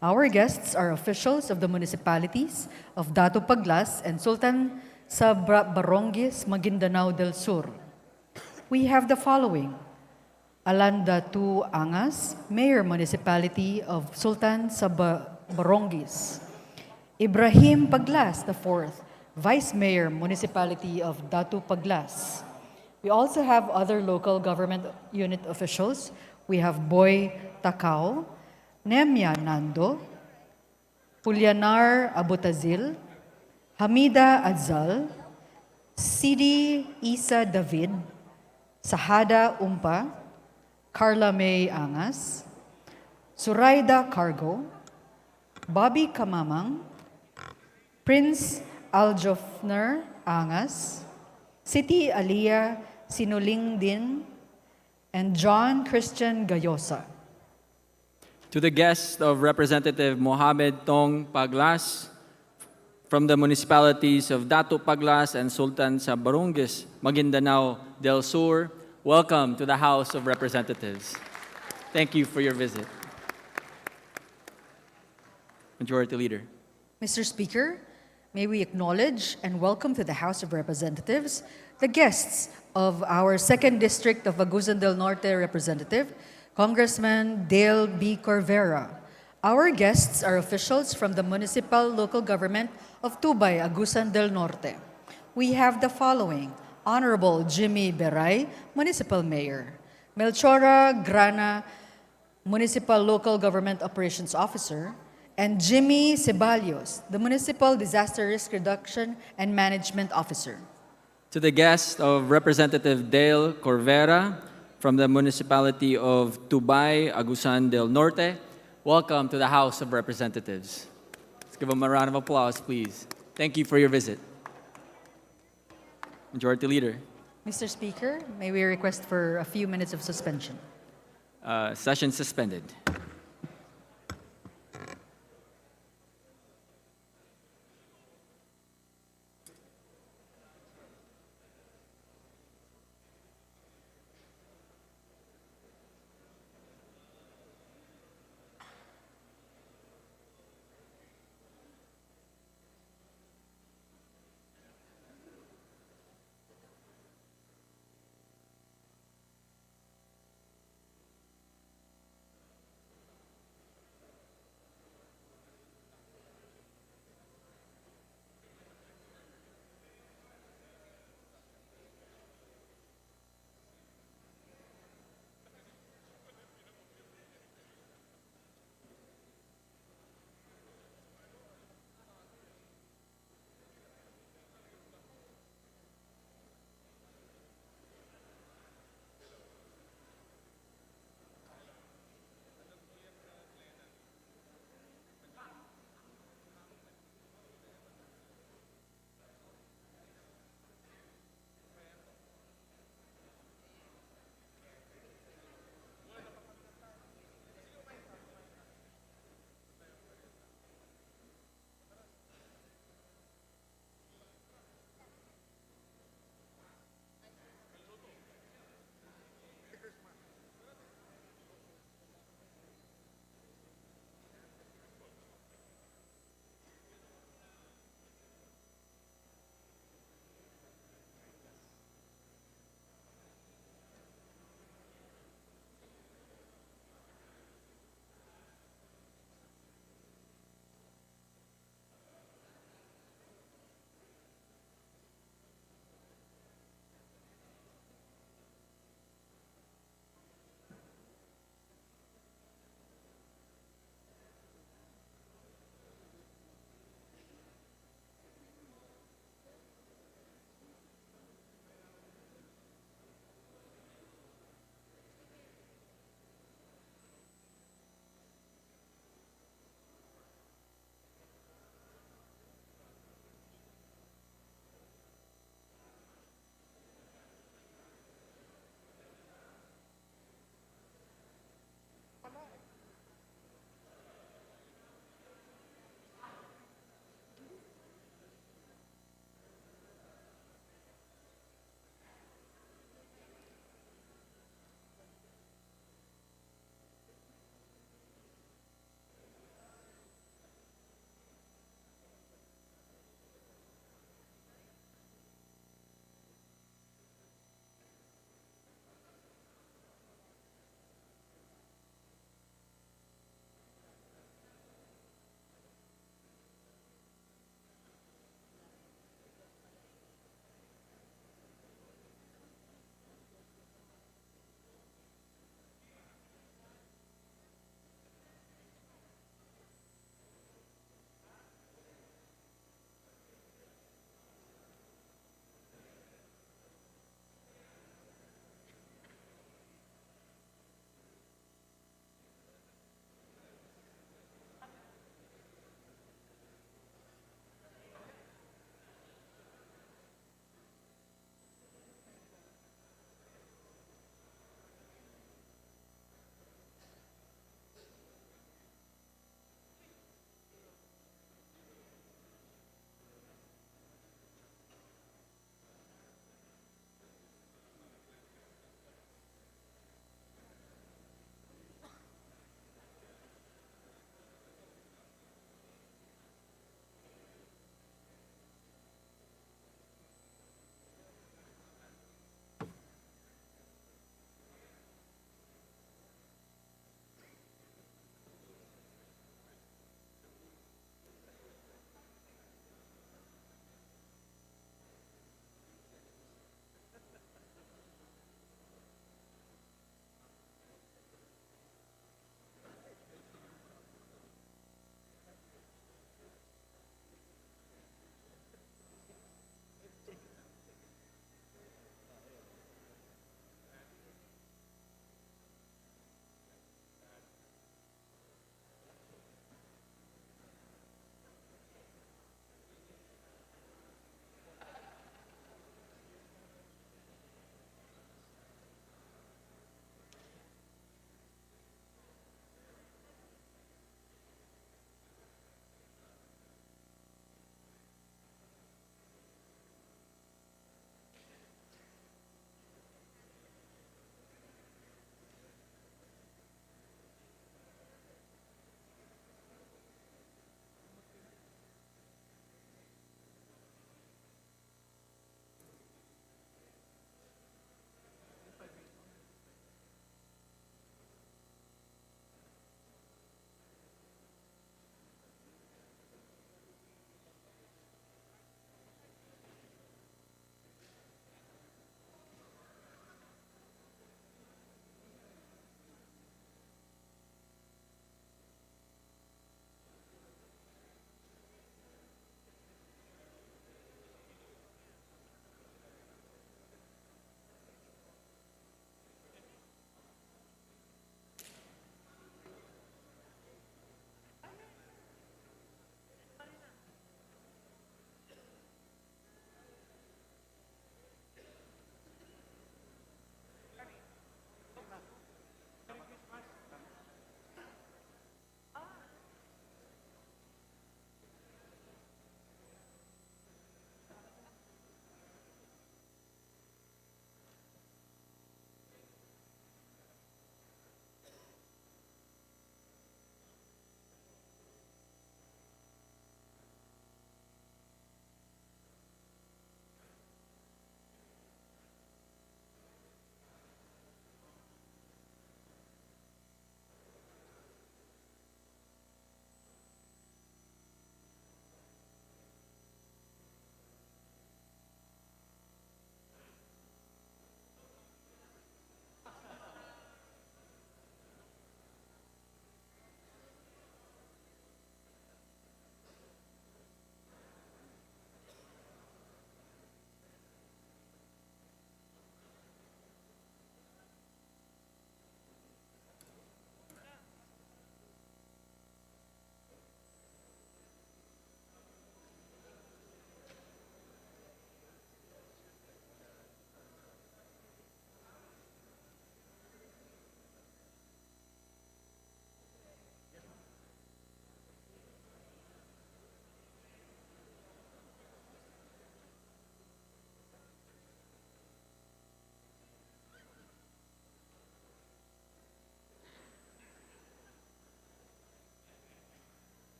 Our guests are officials of the municipalities of Dato Paglas and Sultan sa Barongis, Maguindanao del Sur. We have the following: Alanda Tu Angas, Mayor Municipality of Sultan sa Barongis; Ibrahim Paglas IV, Vice Mayor Municipality of Dato Paglas. We also have other local government unit officials. We have Boy Takao, Nemya Nando, Julianar Abutazil, Hamida Azal, Sidi Isa David, Sahada Umpa, Carla May Angas, Suraida Cargo, Bobby Kamamang, Prince Aljofner Angas, Siti Aliyah Sinuling Din, and John Christian Gayosa. To the guest of Representative Mohammed Tong Paglas from the municipalities of Dato Paglas and Sultan sa Barongis, Maguindanao del Sur, welcome to the House of Representatives. Thank you for your visit. Majority Leader. Mr. Speaker, may we acknowledge and welcome to the House of Representatives the guests of our 2nd District of Agusan del Norte Representative, Congressman Dale B. Corvera. Our guests are officials from the municipal local government of Tubay, Agusan del Norte. We have the following: Honorable Jimmy Beray, Municipal Mayor; Melchora Grana, Municipal Local Government Operations Officer; and Jimmy Ceballos, the Municipal Disaster Risk Reduction and Management Officer. To the guest of Representative Dale Corvera from the municipality of Tubay, Agusan del Norte, welcome to the House of Representatives. Let's give them a round of applause, please. Thank you for your visit. Majority Leader. Mr. Speaker, may we request for a few minutes of suspension? Session suspended.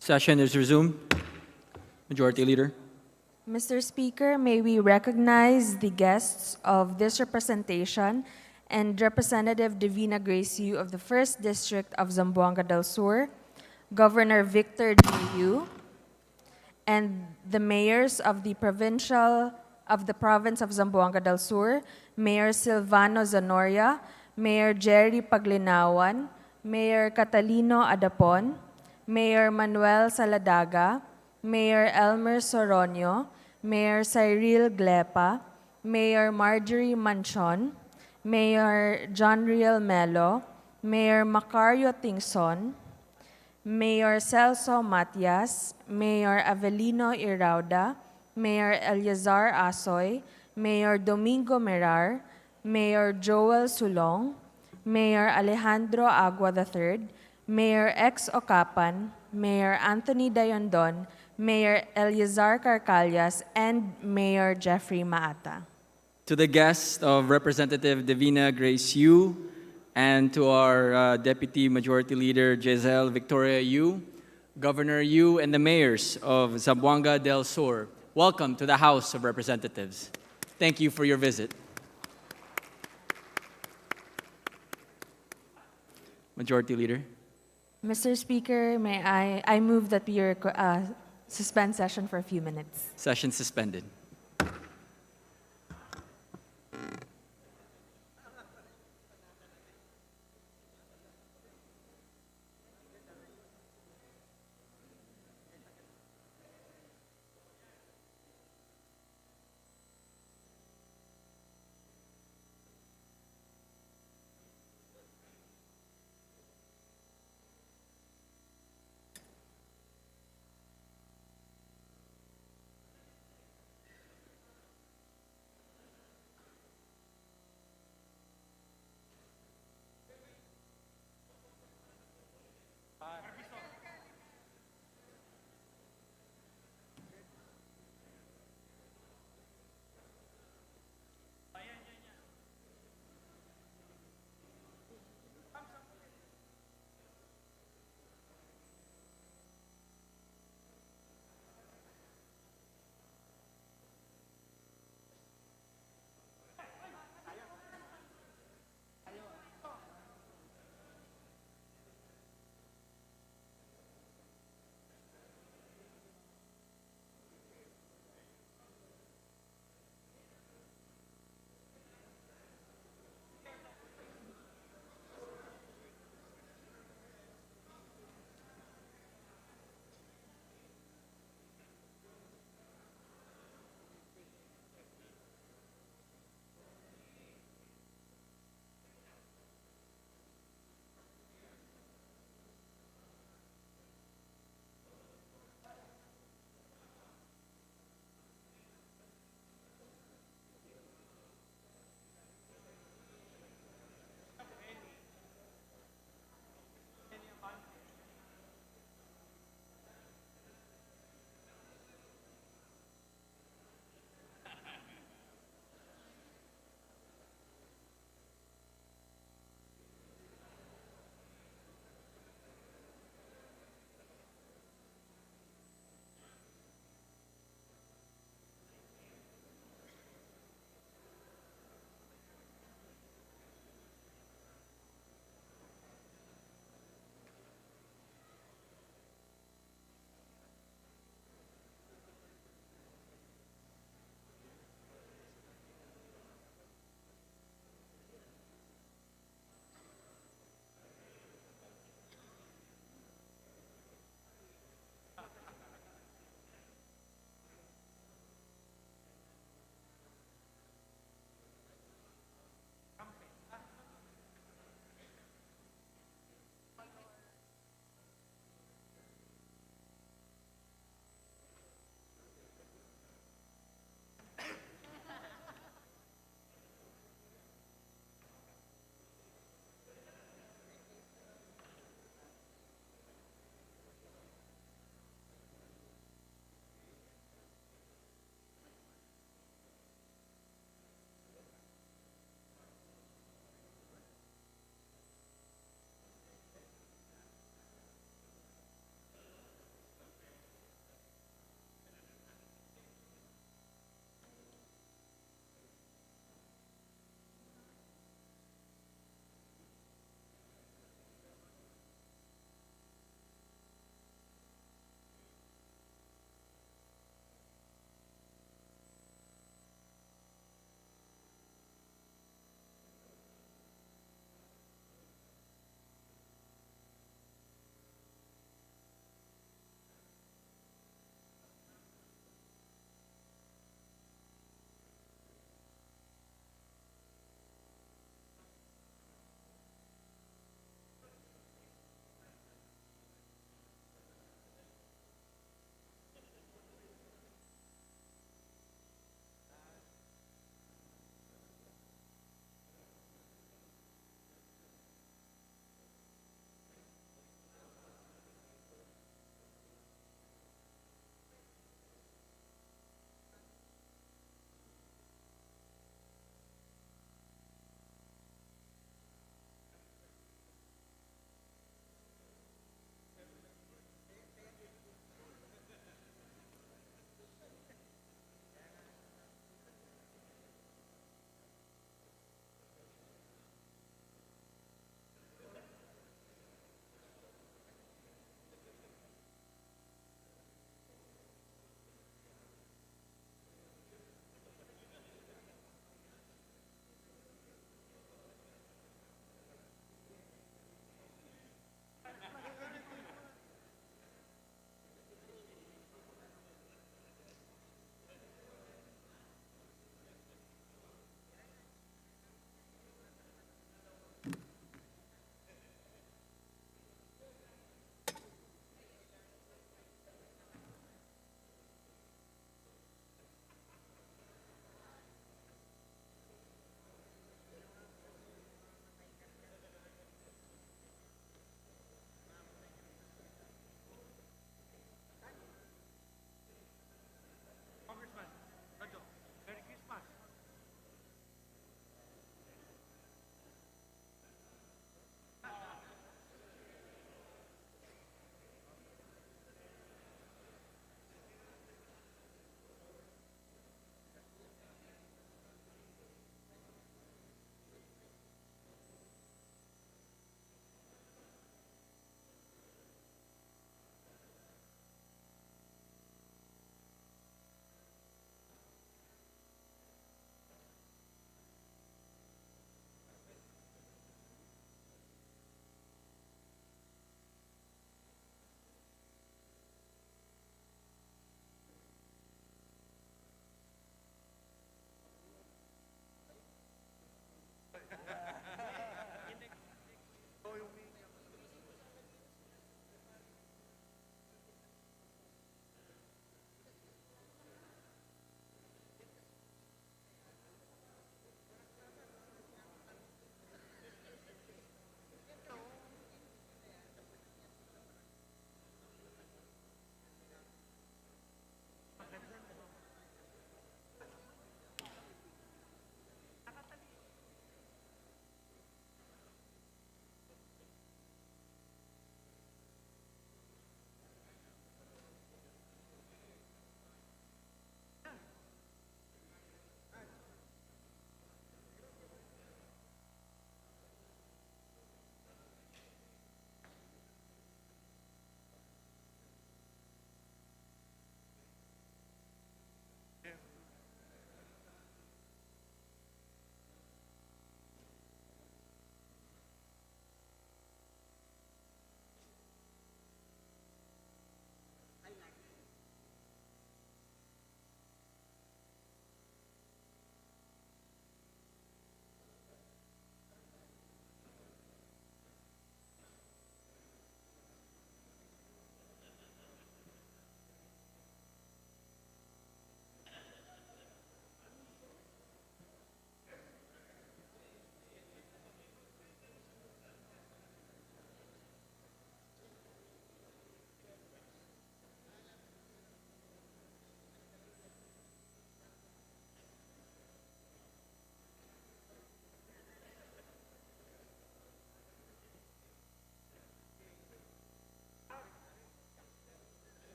Session is resumed. Majority Leader. Mr. Speaker, may we recognize the guests of this representation and Representative Divina Grace Yu of the 1st District of Zamboanga del Sur, Governor Victor D. Yu, and the mayors of the province of Zamboanga del Sur, Mayor Silvano Zanoria, Mayor Jerry Paglinawan, Mayor Catalino Adapon, Mayor Manuel Saladaga, Mayor Elmer Soronio, Mayor Cyril Glepa, Mayor Marjorie Manchon, Mayor John Riel Melo, Mayor Macario Tingson, Mayor Celso Matias, Mayor Avelino Irauda, Mayor Eleazar Asoy, Mayor Domingo Merar, Mayor Joel Sulong, Mayor Alejandro Agua III, Mayor Ex Ocapan, Mayor Anthony Dayondon, Mayor Eleazar Carcallas, and Mayor Jeffrey Maata. To the guests of Representative Divina Grace Yu and to our Deputy Majority Leader Giselle Victoria Yu, Governor Yu, and the mayors of Zamboanga del Sur, welcome to the House of Representatives. Thank you for your visit. Majority Leader. Mr. Speaker, may I move that we suspend session for a few minutes. Session suspended.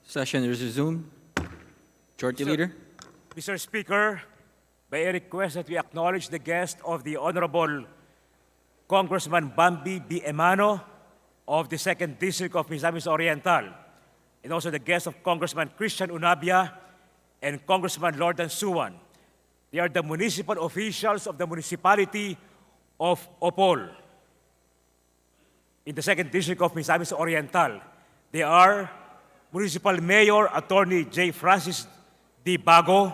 Session is resumed. Majority Leader. Mr. Speaker, by a request that we acknowledge the guest of the Honorable Congressman Bambi B. Emano of the 2nd District of Misamis Oriental, and also the guest of Congressman Christian Unabia and Congressman Lordan Suwan. They are the municipal officials of the municipality of Opol in the 2nd District of Misamis Oriental. They are Municipal Mayor Attorney J. Francis D. Bago,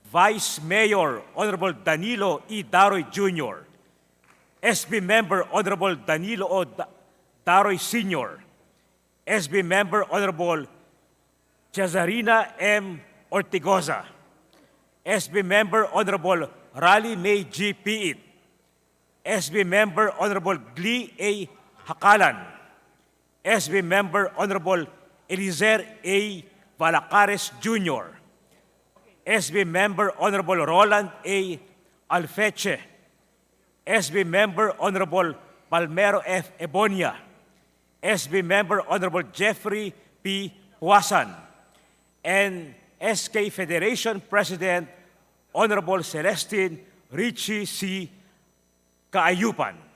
Vice Mayor Honorable Danilo E. Daroy Jr., SB Member Honorable Danilo O. Daroy Sr., SB Member Honorable Cesarina M. Ortigoza, SB Member Honorable Raleigh May G. Piit, SB Member Honorable Glee A. Hakalan, SB Member Honorable Elizer A. Valacares Jr., SB Member Honorable Roland A. Alfeche, SB Member Honorable Palmero F. Ebonia, SB Member Honorable Jeffrey P. Huasan, and SK Federation President Honorable Celestine Richie C. Kaayupan.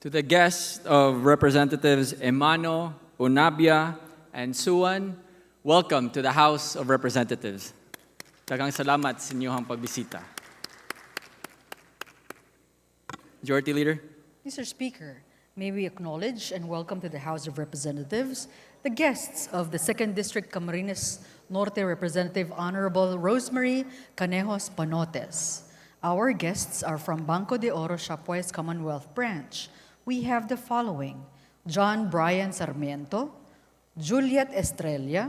To the guests of Representatives Emano, Unabia, and Suwan, welcome to the House of Representatives. Daghang salamat sa inyong pagbisita. Majority Leader. Mr. Speaker, may we acknowledge and welcome to the House of Representatives the guests of the 2nd District Camarines Norte Representative Honorable Rosemary Canejos Panotes. Our guests are from Banco de Oro Shopwise Commonwealth Branch. We have the following: John Brian Sarmiento, Juliet Estrella,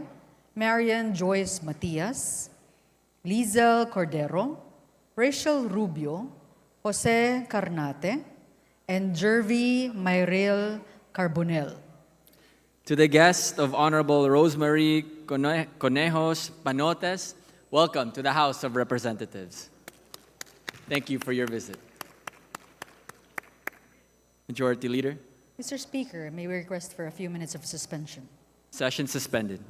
Marian Joyce Matias, Lizel Cordero, Rachel Rubio, Jose Carnate, and Jervy Mayril Carbonell. To the guest of Honorable Rosemary Conejos Panotes, welcome to the House of Representatives. Thank you for your visit. Majority Leader. Mr. Speaker, may we request for a few minutes of suspension? Session suspended.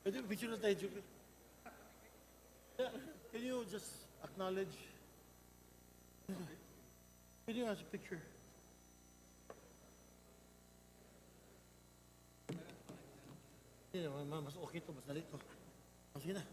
Pwede picture na tayo, Joker. Can you just acknowledge? Can you ask a picture? Hindi na, mas okay to, mas dali to. Sige na.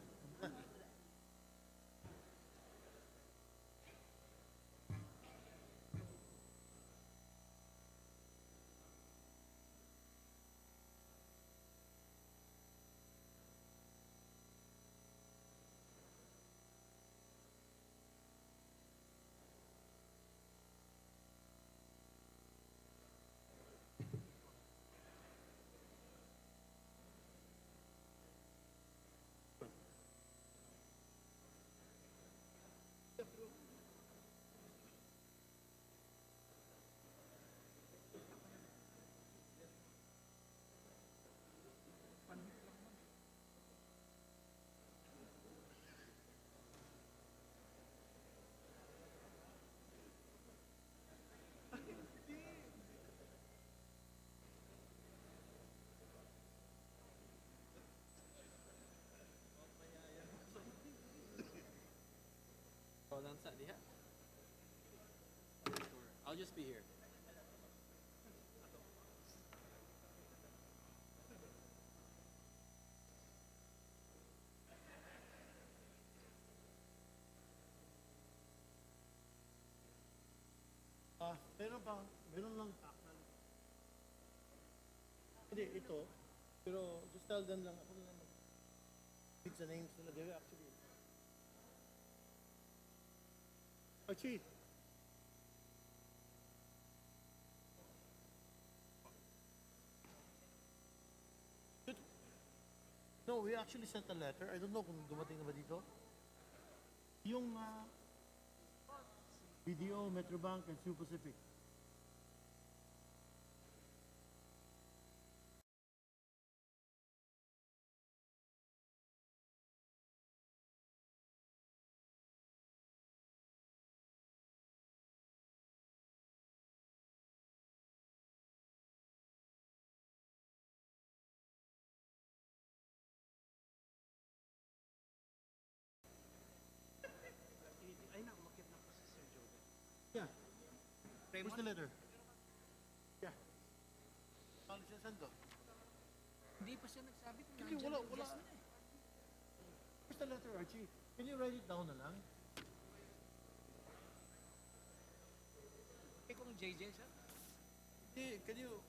I'll just be here. Meron lang. Hindi, ito. Pero just tell them lang, ako na lang. Read the names nila. They will actually. Chief. No, we actually sent a letter. I don't know kung dumating na ba dito. Yung BDO, Metrobank, and Cebu Pacific. Yeah. Where's the letter? Yeah. Paano siya send to? Hindi pa siya nagsabi kung Hindi, wala. Where's the letter, Archie? Can you write it down na lang? Eh kung JJ siya? Hindi, can you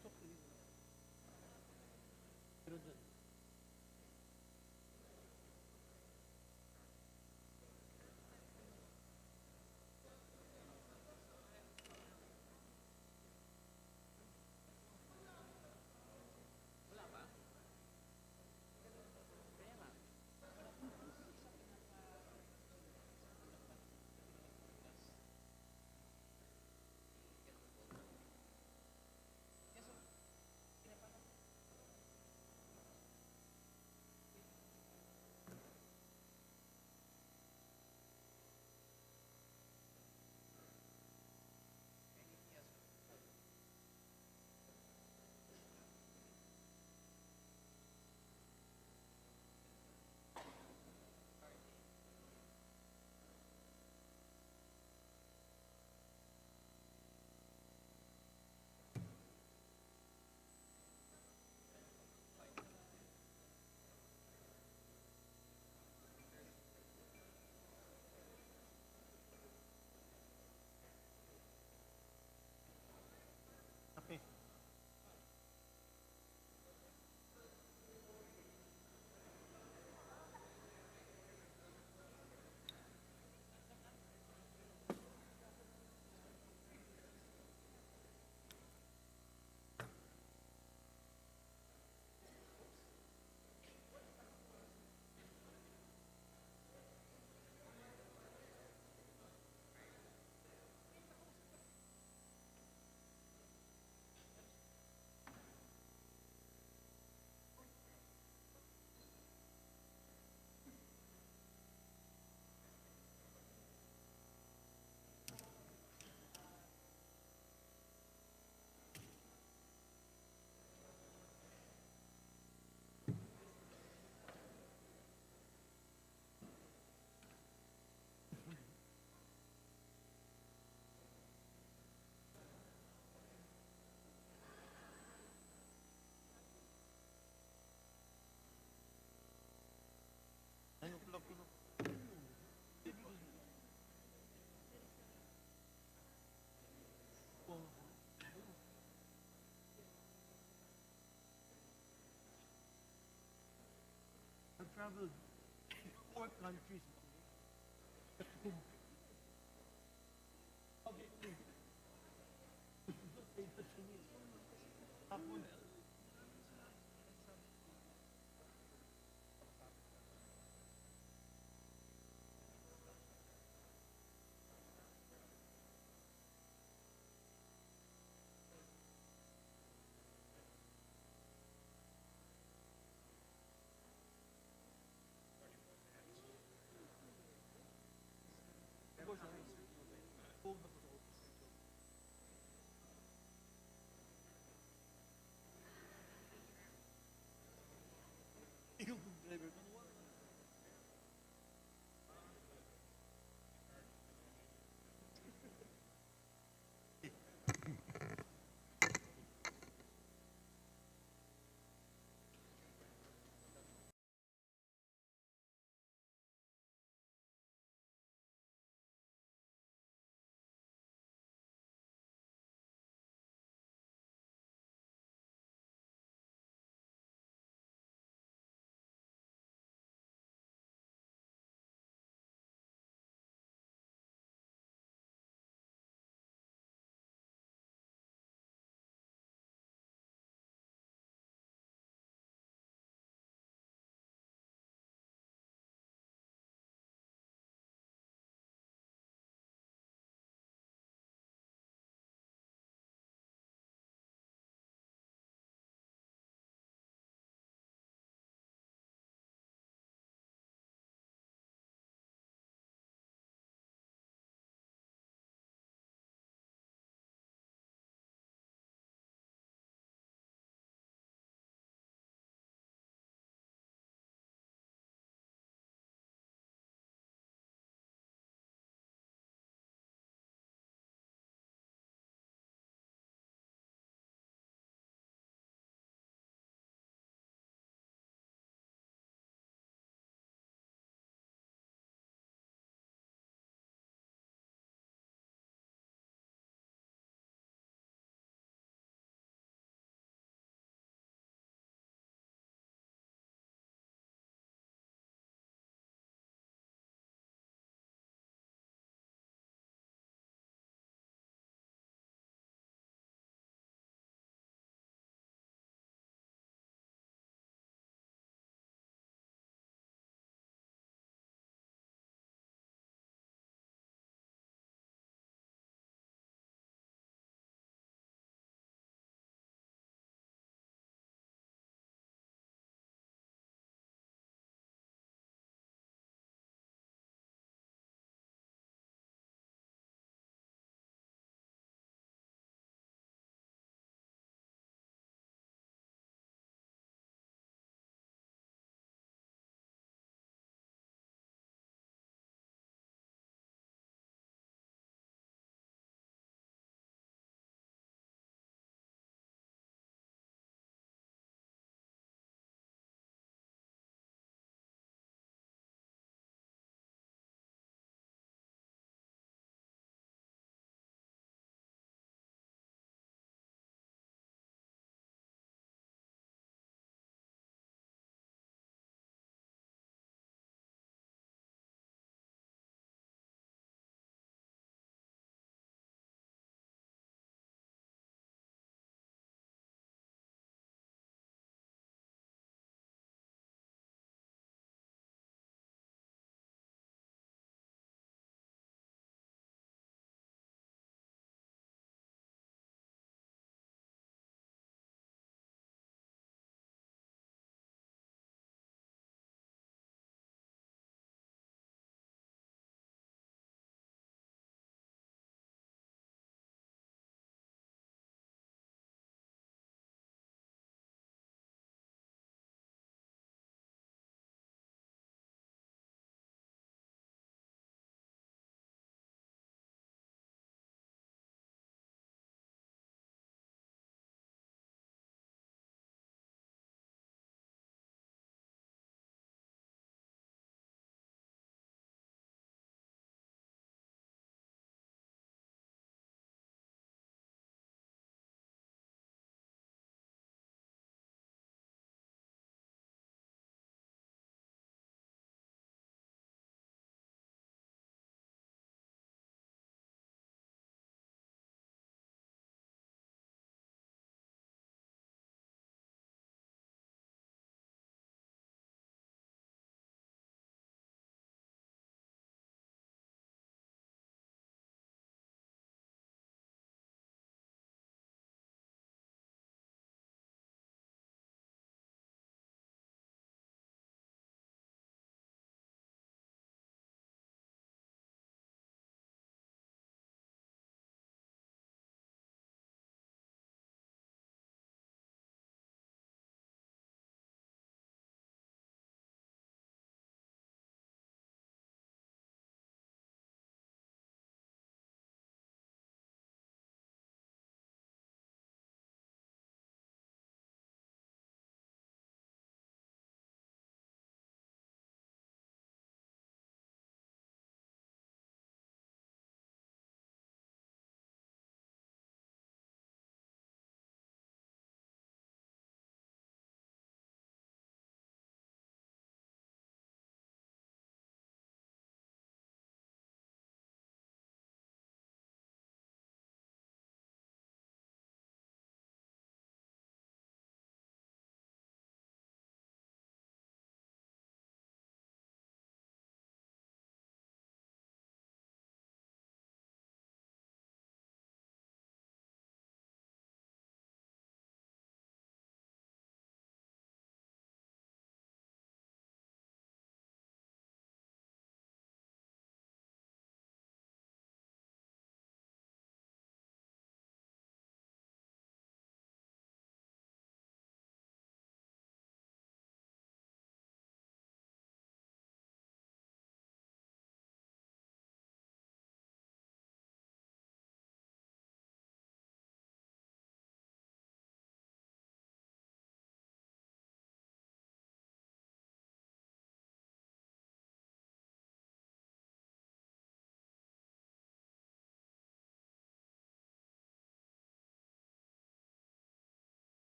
talk to him? Pero dyan. traveled 4 countries.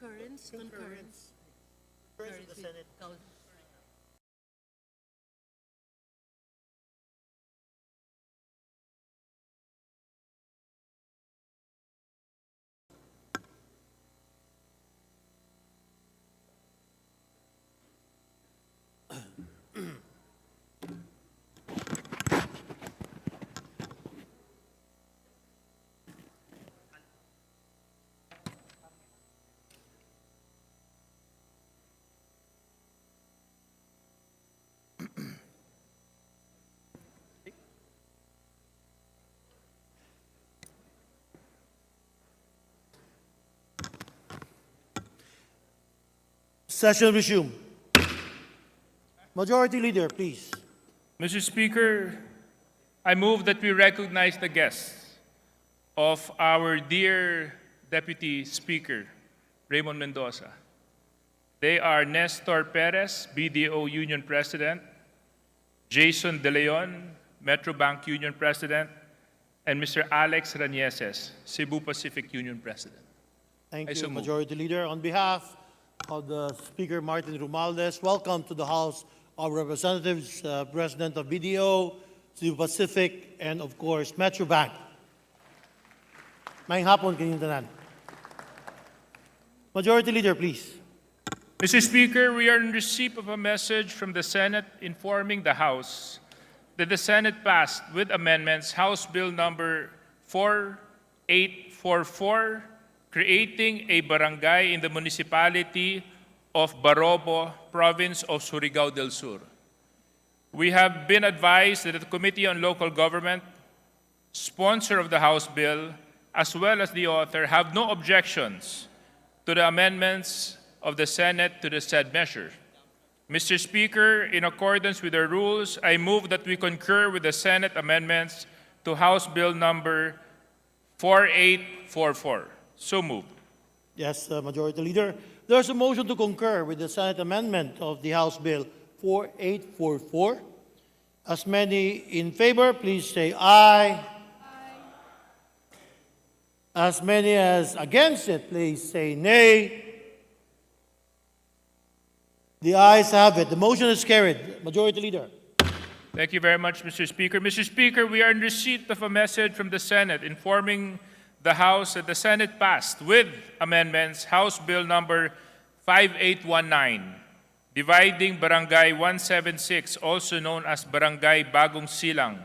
Concurrence of the Senate. Session resume. Majority Leader, please. Mr. Speaker, I move that we recognize the guests of our dear Deputy Speaker, Raymond Mendoza. They are Nestor Perez, BDO Union President, Jason De Leon, Metrobank Union President, and Mr. Alex Ranieses, Cebu Pacific Union President. Thank I you, so move. Majority Leader. On behalf of the Speaker, Martin Romualdez, welcome to the House of Representatives, President of BDO, Cebu Pacific, and of course, Metrobank. Maayong hapon kanyang tanan. Majority Leader, please. Mr. Speaker, we are in receipt of a message from the Senate informing the House that the Senate passed with amendments House Bill number 4844, creating a barangay in the municipality of Barobo, province of Surigao del Sur. We have been advised that the Committee on Local Government, sponsor of the House bill, as well as the author, have no objections to the amendments of the Senate to the said measure. Mr. Speaker, in accordance with the rules, I move that we concur with the Senate amendments to House Bill number 4844. So moved. Yes, Majority Leader. There's a motion to concur with the Senate amendment of the House Bill 4844. As many in favor, please say aye. As many as against it, please say nay. The ayes have it. The motion is carried. Majority Leader. Thank you very much, Mr. Speaker. Mr. Speaker, we are in receipt of a message from the Senate informing the House that the Senate passed with amendments House Bill number 5819, dividing Barangay 176, also known as Barangay Bagong Silang,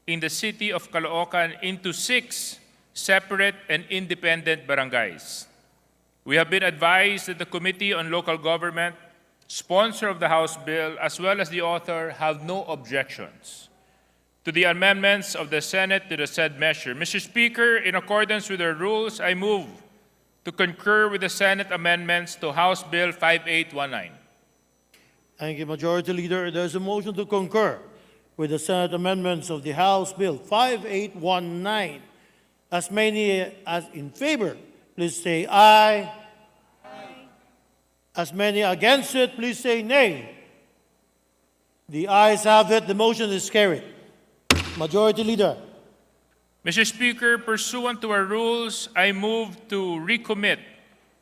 in the city of Caloocan into 6 separate and independent barangays. We have been advised that the Committee on Local Government, sponsor of the House bill, as well as the author, have no objections to the amendments of the Senate to the said measure. Mr. Speaker, in accordance with the rules, I move to concur with the Senate amendments to House Bill 5819. Thank you, Majority Leader. There's a motion to concur with the Senate amendments of the House Bill 5819. As many as in favor, please say aye. As many against it, please say nay. The ayes have it. The motion is carried. Majority Leader. Mr. Speaker, pursuant to our rules, I move to recommit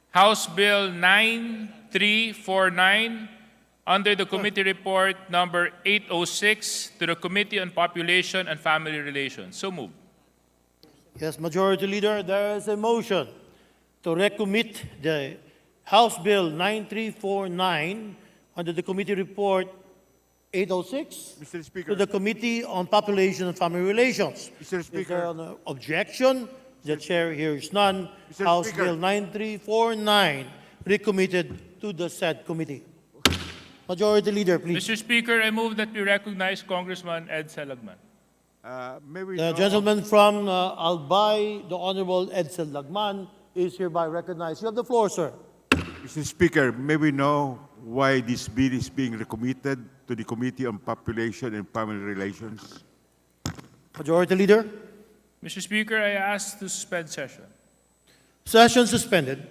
House Bill 9349 under the committee report number 806 to the Committee on Population and Family Relations. So moved. Yes, Majority Leader, there is a motion to recommit the House Bill 9349 under the committee report 806 Mr. Speaker. to the Committee on Population and Family Relations. Mr. Is Speaker. there an objection? The chair hears none. Mr. House Speaker. Bill 9349 recommitted to the said committee. Majority Leader, please. Mr. Speaker, I move that we recognize Congressman Ed Salagman. May we The know- gentleman from Albay, the Honorable Edsel Lagman, is hereby recognized. You have the floor, sir. Mr. Speaker, may we know why this bill is being recommitted to the Committee on Population and Family Relations? Majority Leader. Mr. Speaker, I ask to suspend session. Session suspended.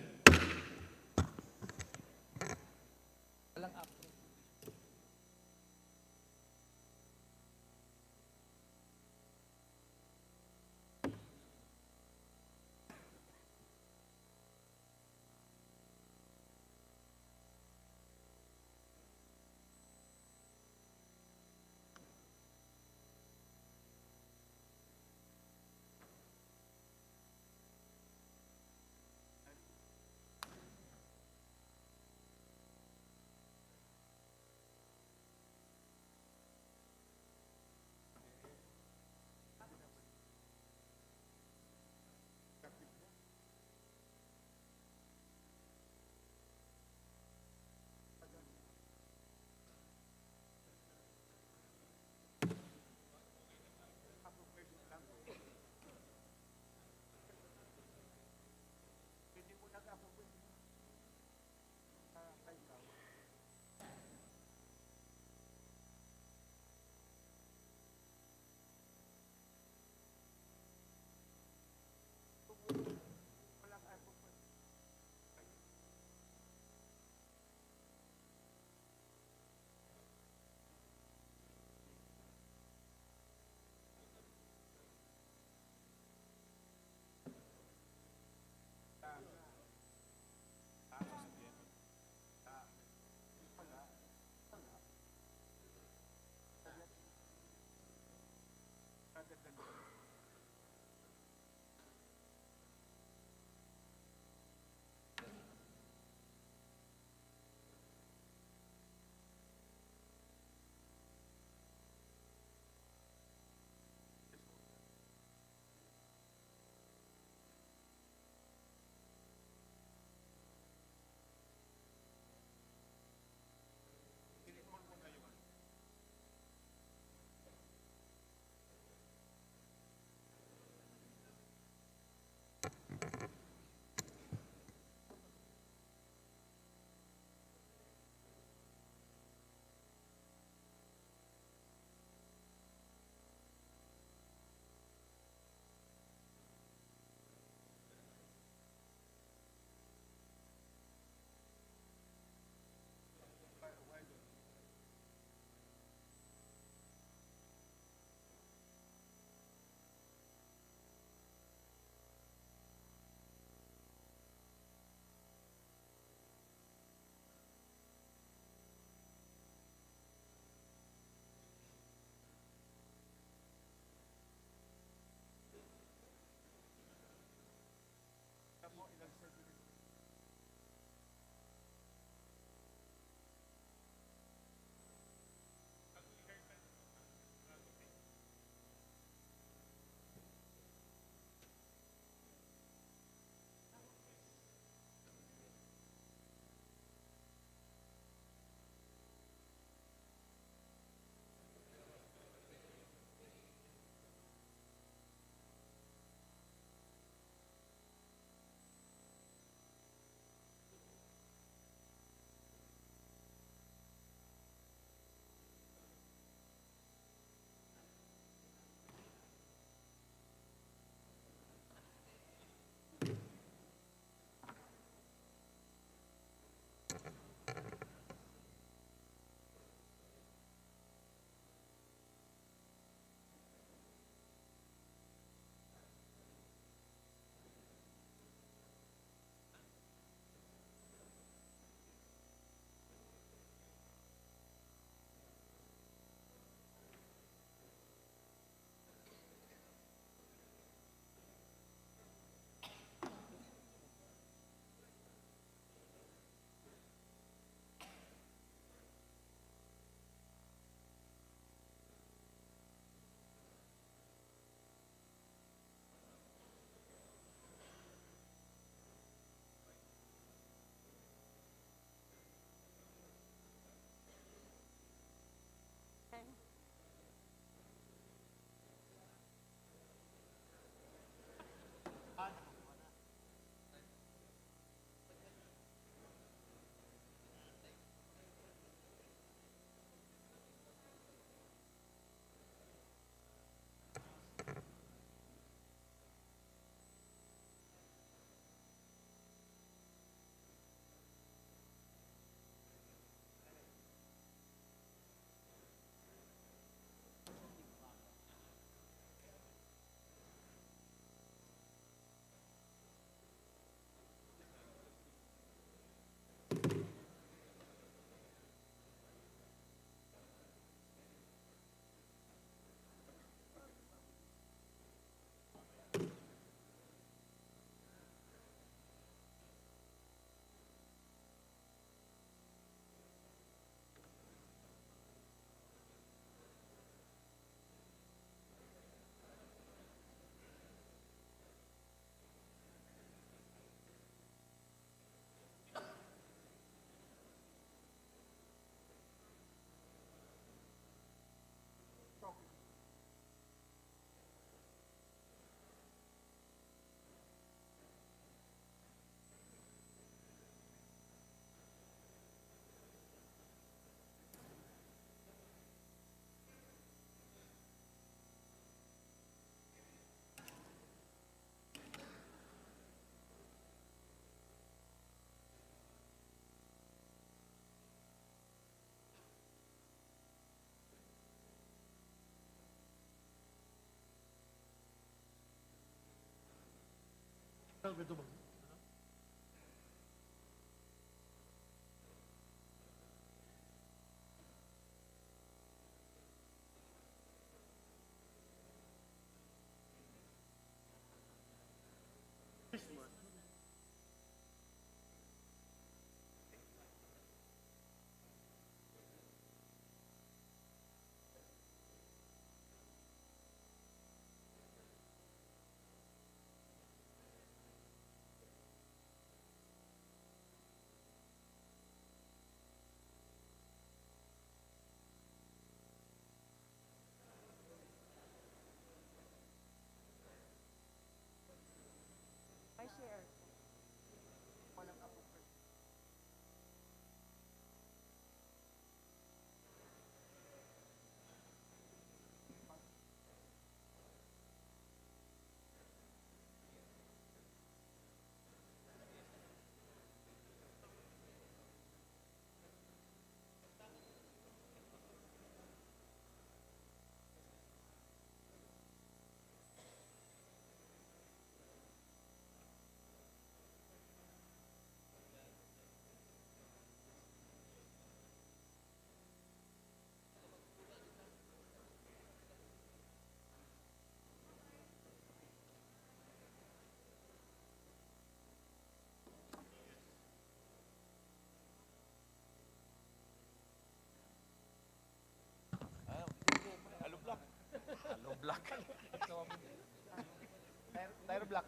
Tire block.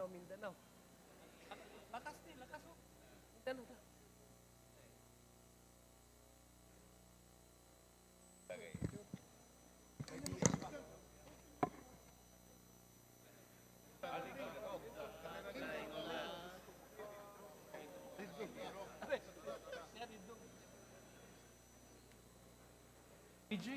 Mindanao. Lakas oh. Mindanao. PG.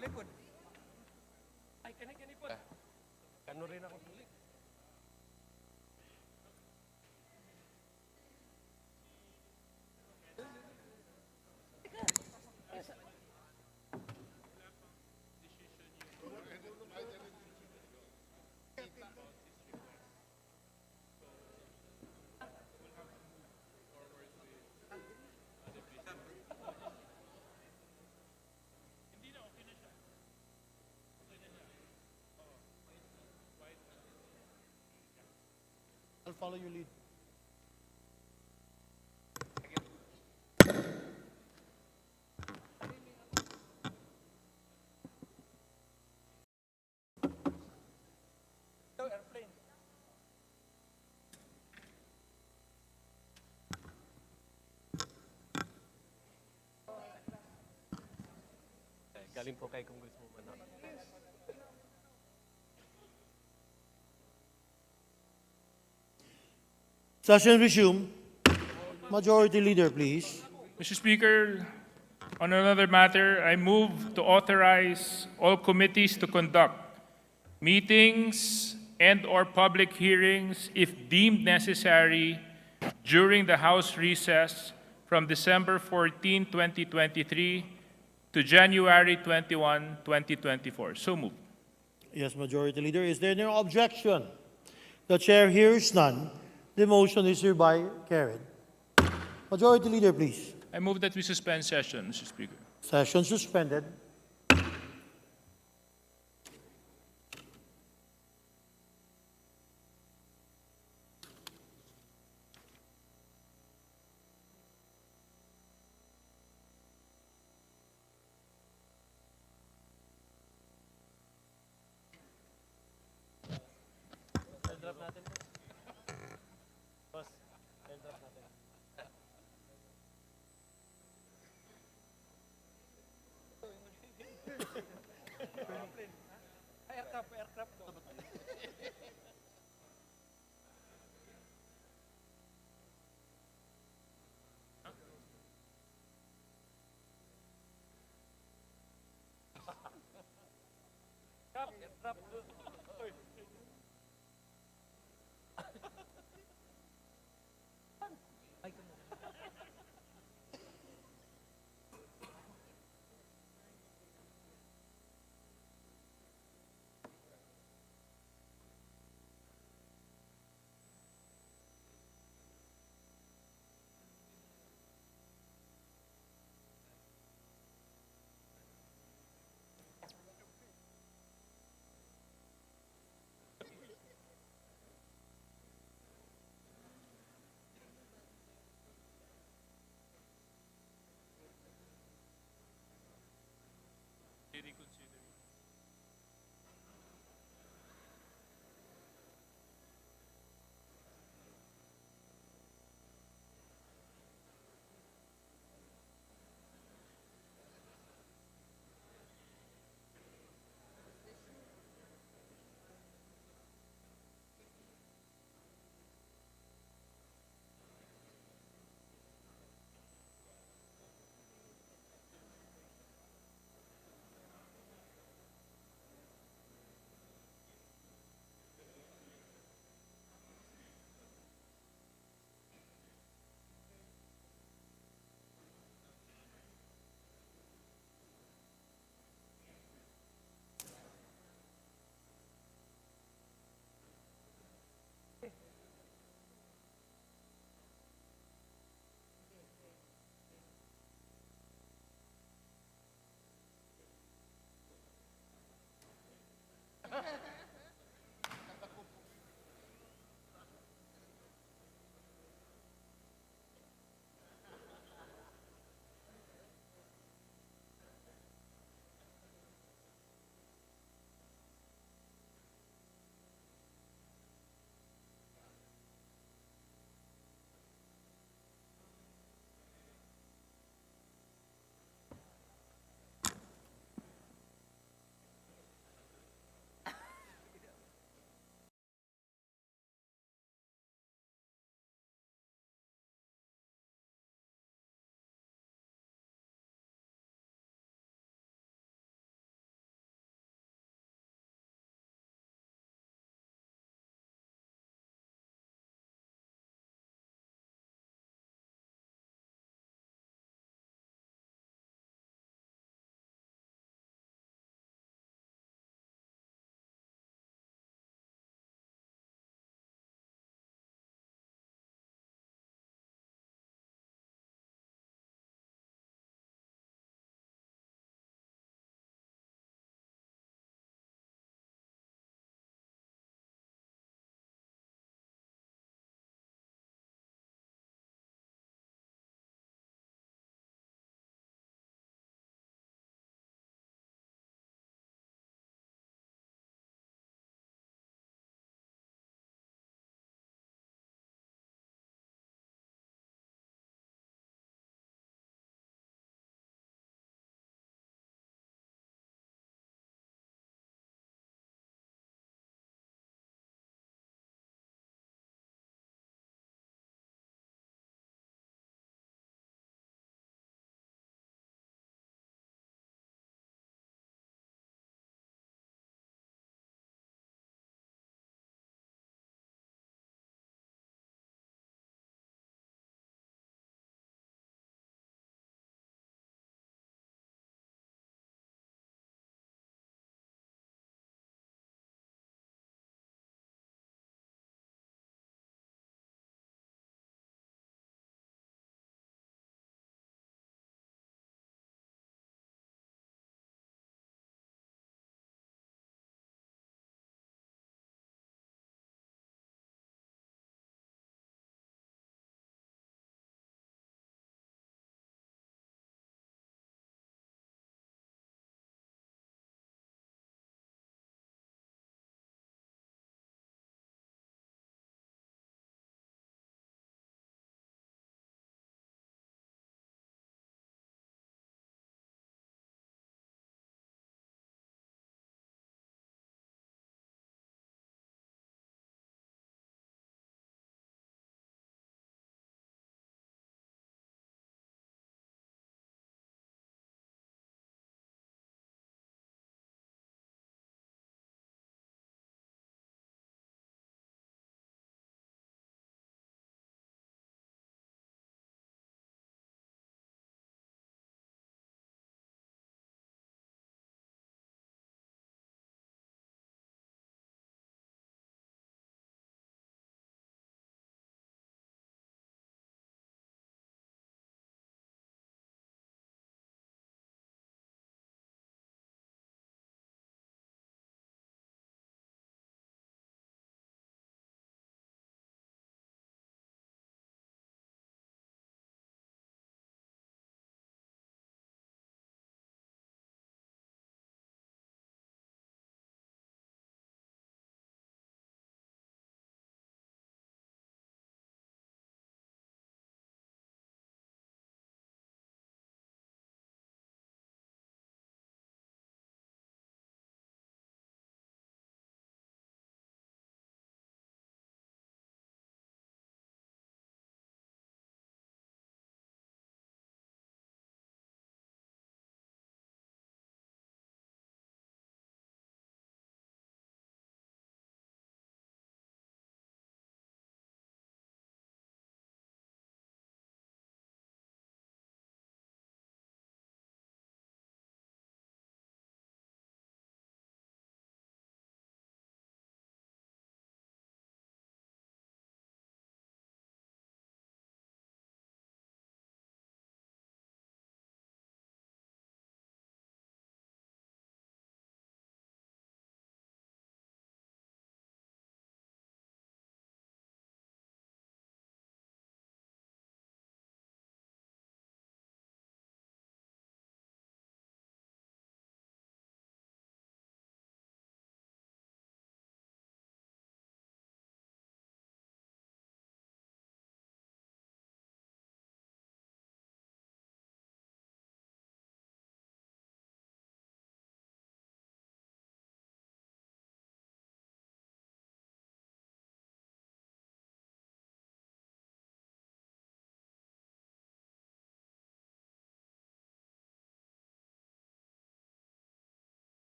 Likod. Ay, kani po. Kano rin ako. I'll follow your lead. Airplane. Galing po kay Congresswoman. Session resume. Majority Leader, please. Mr. Speaker, on another matter, I move to authorize all committees to conduct meetings and/or public hearings if deemed necessary during the House recess from December 14, 2023 to January 21, 2024. So moved. Yes, Majority Leader. Is there no objection? The Chair hears none. The motion is hereby carried. Majority Leader, please. I move that we suspend session, Mr. Speaker. Session suspended.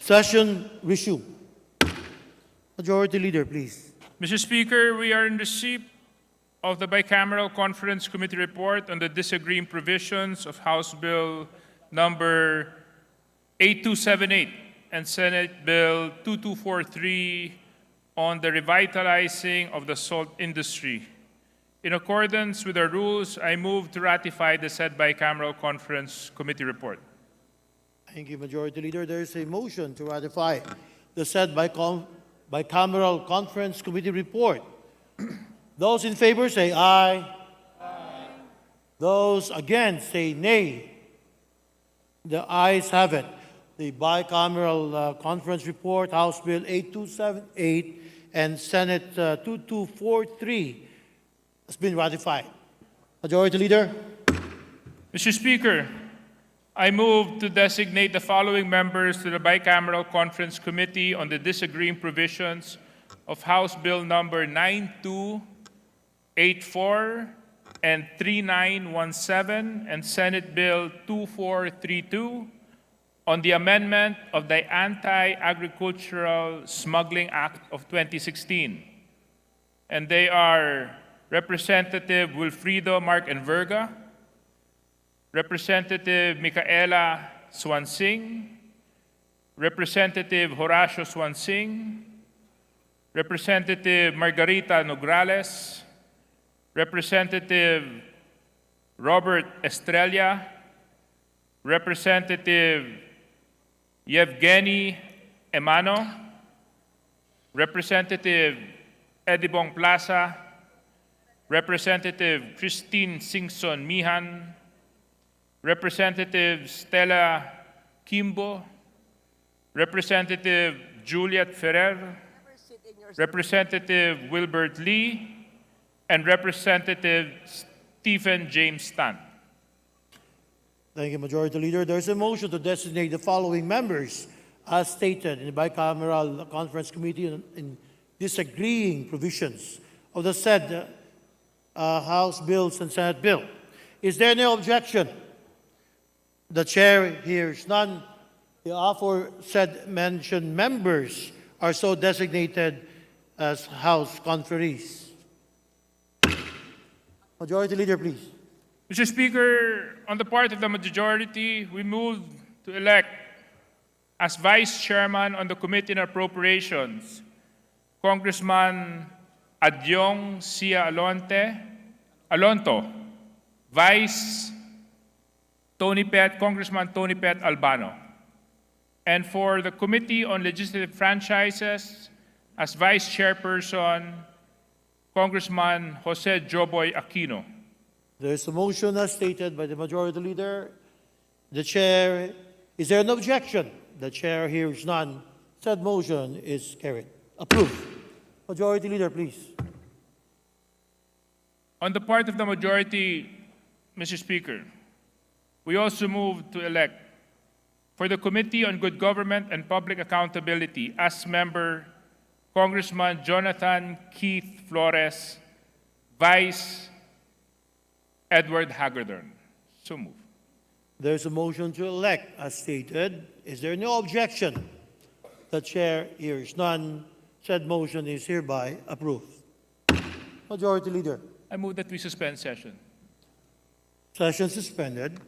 Session resumed. Majority Leader, please. Mr. Speaker, we are in receipt of the Bicameral Conference Committee report on the disagreeing provisions of House Bill number 8278 and Senate Bill 2243 on the revitalizing of the salt industry. In accordance with our rules, I move to ratify the said Bicameral Conference Committee report. Thank you, Majority Leader. There is a motion to ratify the said Bicameral Conference Committee report. Those in favor say aye. Aye. Those against say nay. The ayes have it. The Bicameral Conference report, House Bill 8278 and Senate 2243 has been ratified. Majority Leader. Mr. Speaker, I move to designate the following members to the Bicameral Conference Committee on the disagreeing provisions of House Bill number 9284 and 3917 and Senate Bill 2432 on the amendment of the Anti-Agricultural Smuggling Act of 2016. And they are Representative Wilfrido Mark Enverga, Representative Micaela Swansing, Representative Horacio Swansing, Representative Margarita Nograles, Representative Robert Estrella, Representative Yevgeny Emano, Representative Edibong Plaza, Representative Christine Singson Mihan, Representative Stella Kimbo, Representative Juliet Ferrer, Representative Wilbert Lee, and Representative Stephen James Stant. Thank you, Majority Leader. There's a motion to designate the following members as stated in the Bicameral Conference Committee in disagreeing provisions of the said House bills and Senate bill. Is there no objection? The chair hears none. The aforesaid mentioned members are so designated as House conferees. Majority Leader, please. Mr. Speaker, on the part of the majority, we move to elect as Vice Chairman on the Committee on Appropriations, Congressman Adyong Sia Alonto, Vice Congressman Tony Pet Albano, and for the Committee on Legislative Franchises, as Vice Chairperson, Congressman Jose Joboy Aquino. There is a motion as stated by the Majority Leader. The chair, is there an objection? The chair hears none. Said motion is carried. Approved. Majority Leader, please. On the part of the majority, Mr. Speaker, we also move to elect for the Committee on Good Government and Public Accountability as member Congressman Jonathan Keith Flores, Vice Edward Hagedorn. So move. There's a motion to elect as stated. Is there no objection? The chair hears none. Said motion is hereby approved. Majority Leader. I move that we suspend session. Session suspended.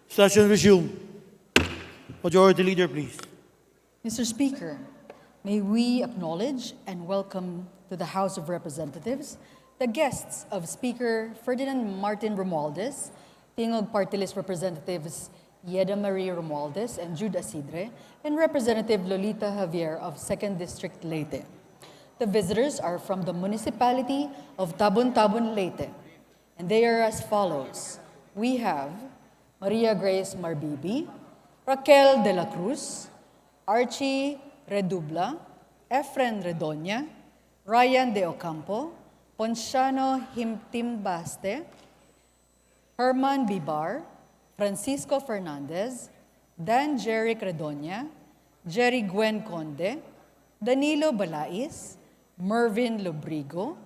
Session resumed. Majority Leader, please. Mr. Speaker, may we acknowledge and welcome to the House of Representatives the guests of Speaker Ferdinand Martin Romualdez, Tingog Party List Representatives Yeda Marie Romualdez and Jude Asidre, and Representative Lolita Javier of 2nd District Leyte. The visitors are from the municipality of Tabon-Tabon, Leyte, and they are as follows. We have Maria Grace Marbibi, Raquel de la Cruz, Archie Redubla, Efren Redoña, Ryan de Ocampo, Ponciano Himtimbaste, Herman Bibar, Francisco Fernandez, Dan Jeric Redoña, Jerry Gwen Conde, Danilo Balais, Mervin Lobrigo,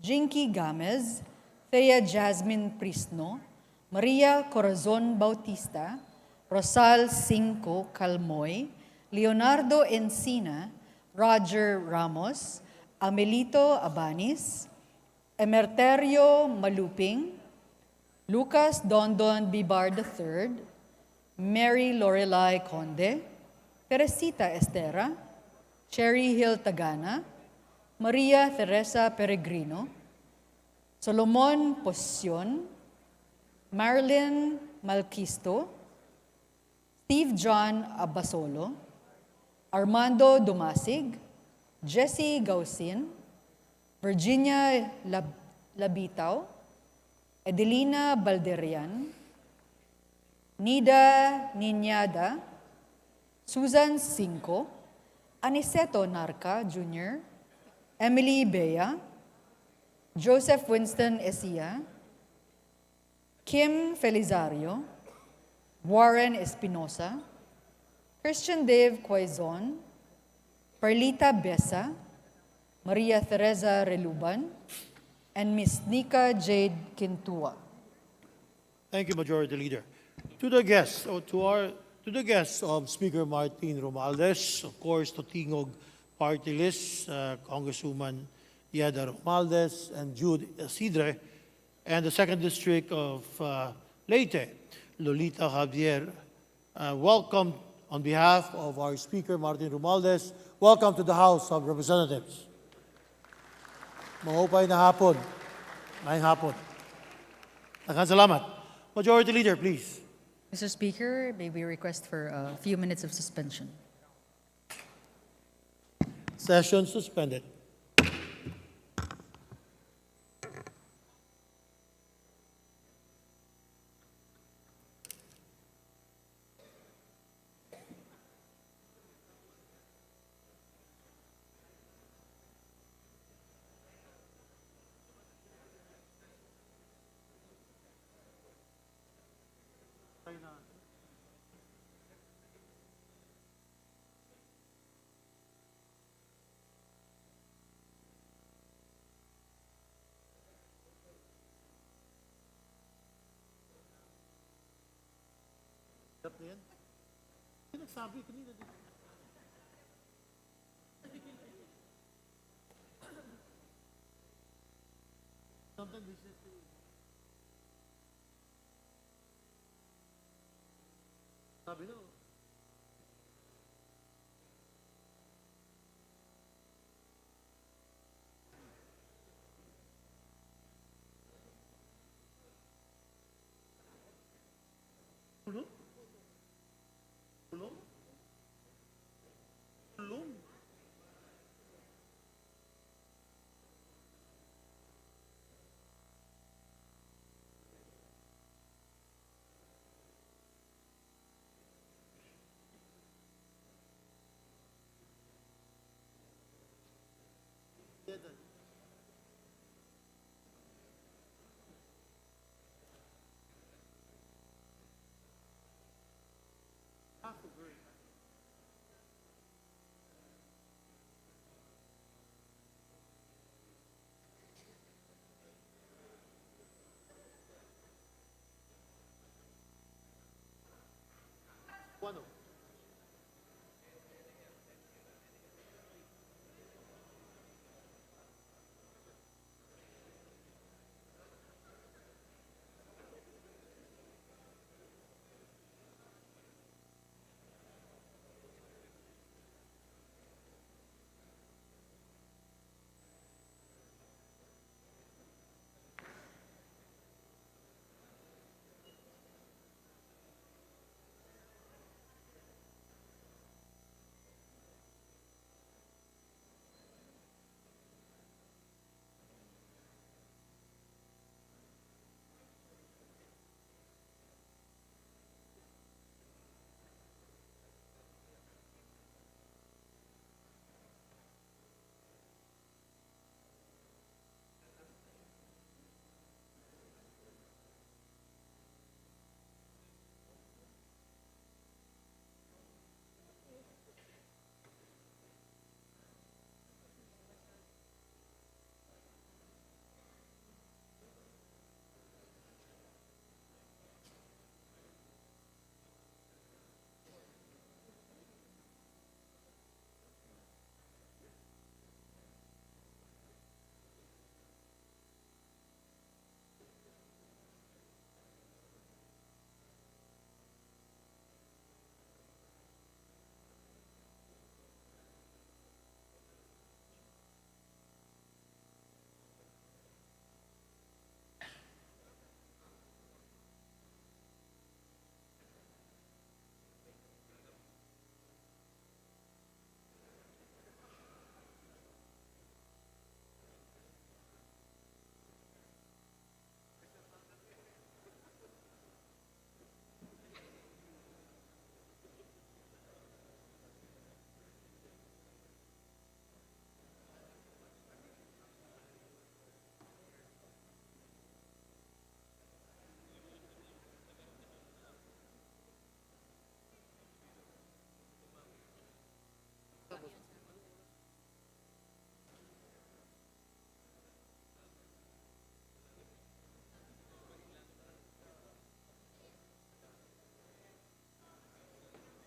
Jinky Gamez, Thea Jasmine Prisno, Maria Corazon Bautista, Rosal Cinco Calmoy, Leonardo Encina, Roger Ramos, Amelito Abanis, Emerterio Maluping, Lucas Dondon Bibar III, Mary Lorelai Conde, Teresita Estera, Cherry Hill Tagana, Maria Teresa Peregrino, Solomon Posyon, Marilyn Malquisto, Steve John Abasolo, Armando Dumasig, Jessie Gausin, Virginia Labitaw, Edelina Balderian, Nida Ninyada, Susan Cinco, Aniceto Narca Jr., Emily Bea, Joseph Winston Esia, Kim Felizario, Warren Espinosa, Christian Dave Quaizon, Perlita Besa, Maria Teresa Reluban, and Ms. Nika Jade Quintua. Thank you, Majority Leader. To the guests, to the guests of Speaker Martin Romualdez, of course, to Tingog Party List, Congresswoman Yeda Romualdez and Jude Asidre, and the 2nd District of Leyte, Lolita Javier. Welcome on behalf of our Speaker Martin Romualdez. Welcome to the House of Representatives. Mahupay na hapon. Maayong hapon. Daghang salamat. Majority Leader, please. Mr. Speaker, may we request for a few minutes of suspension? Session suspended.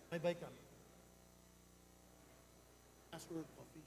May buy kami. Ask for coffee.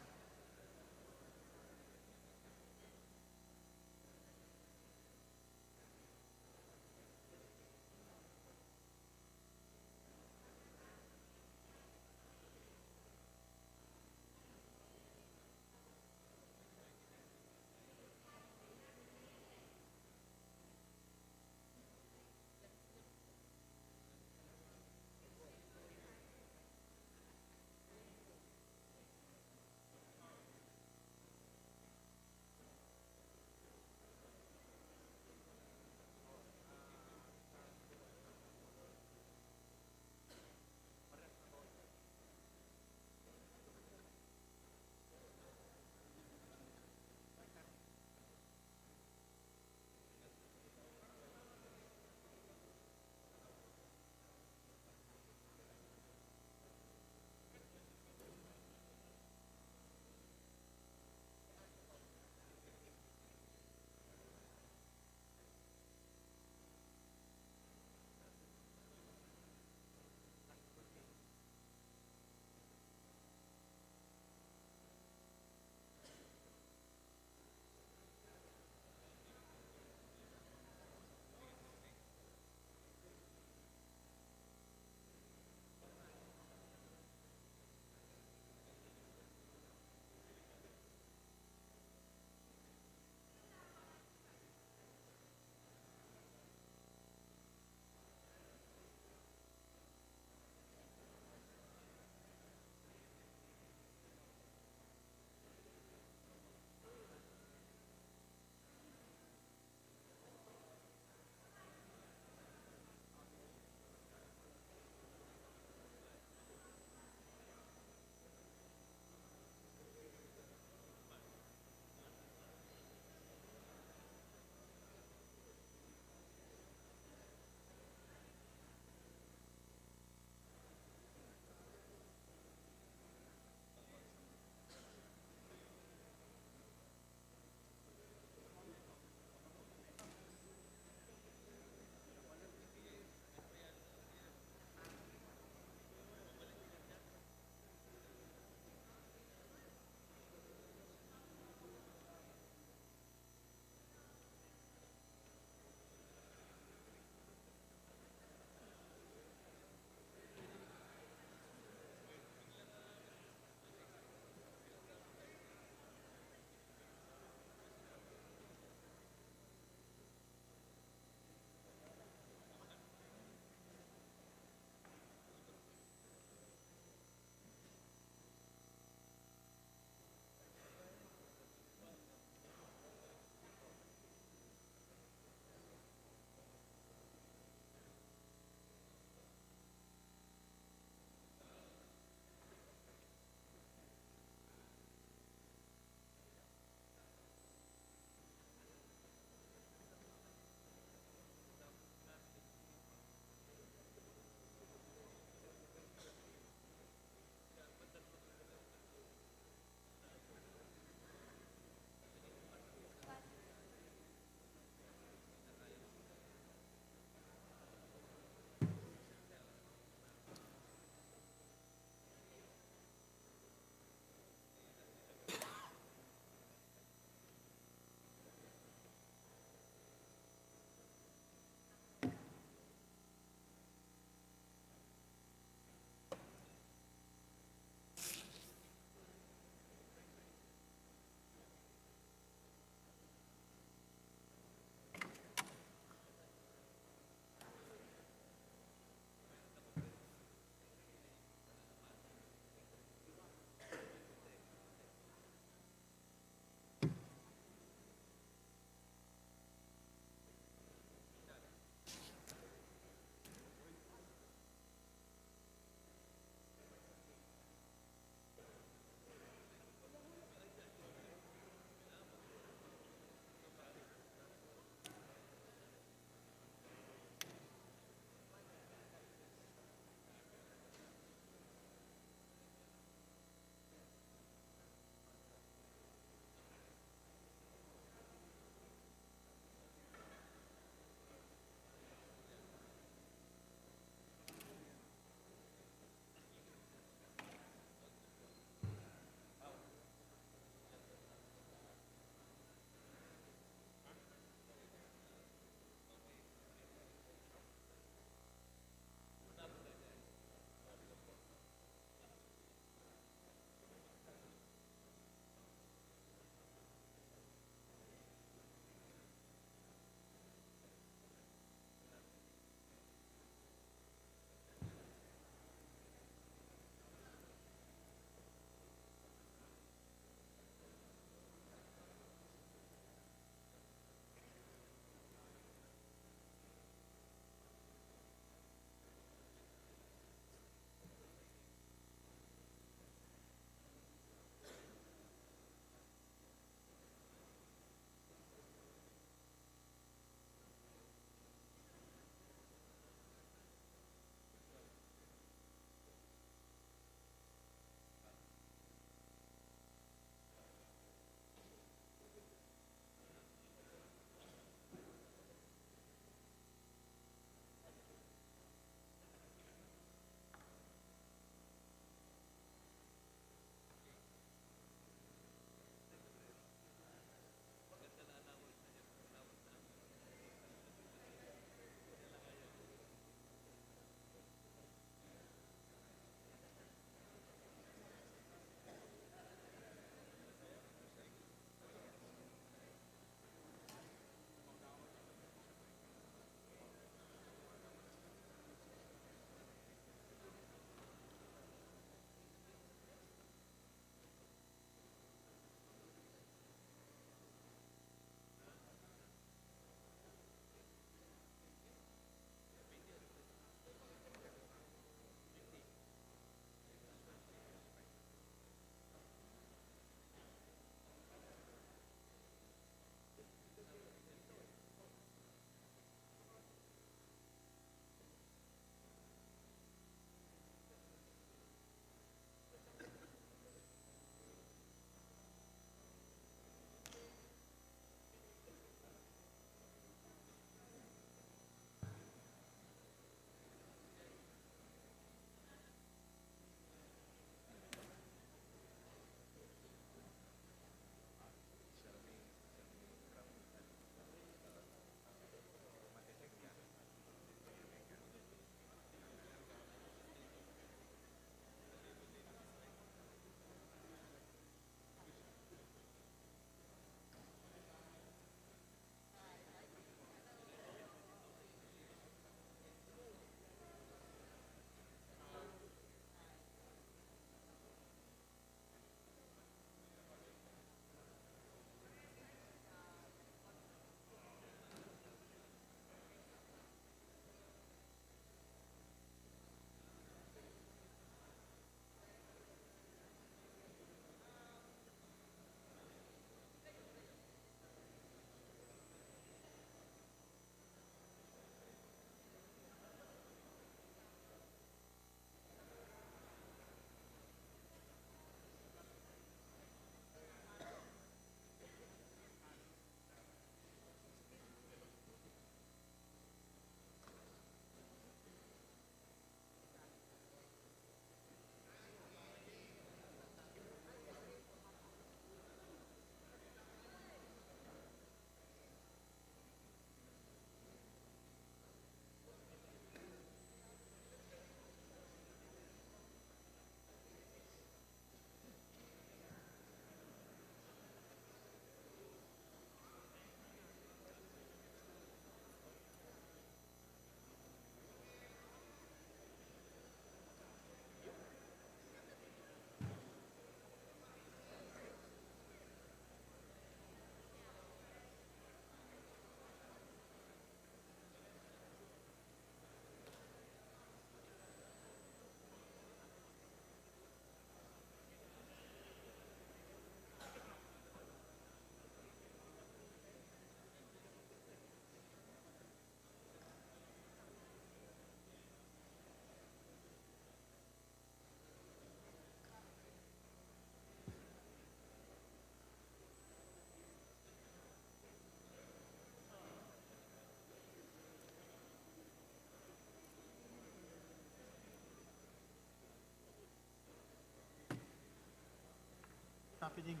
happening?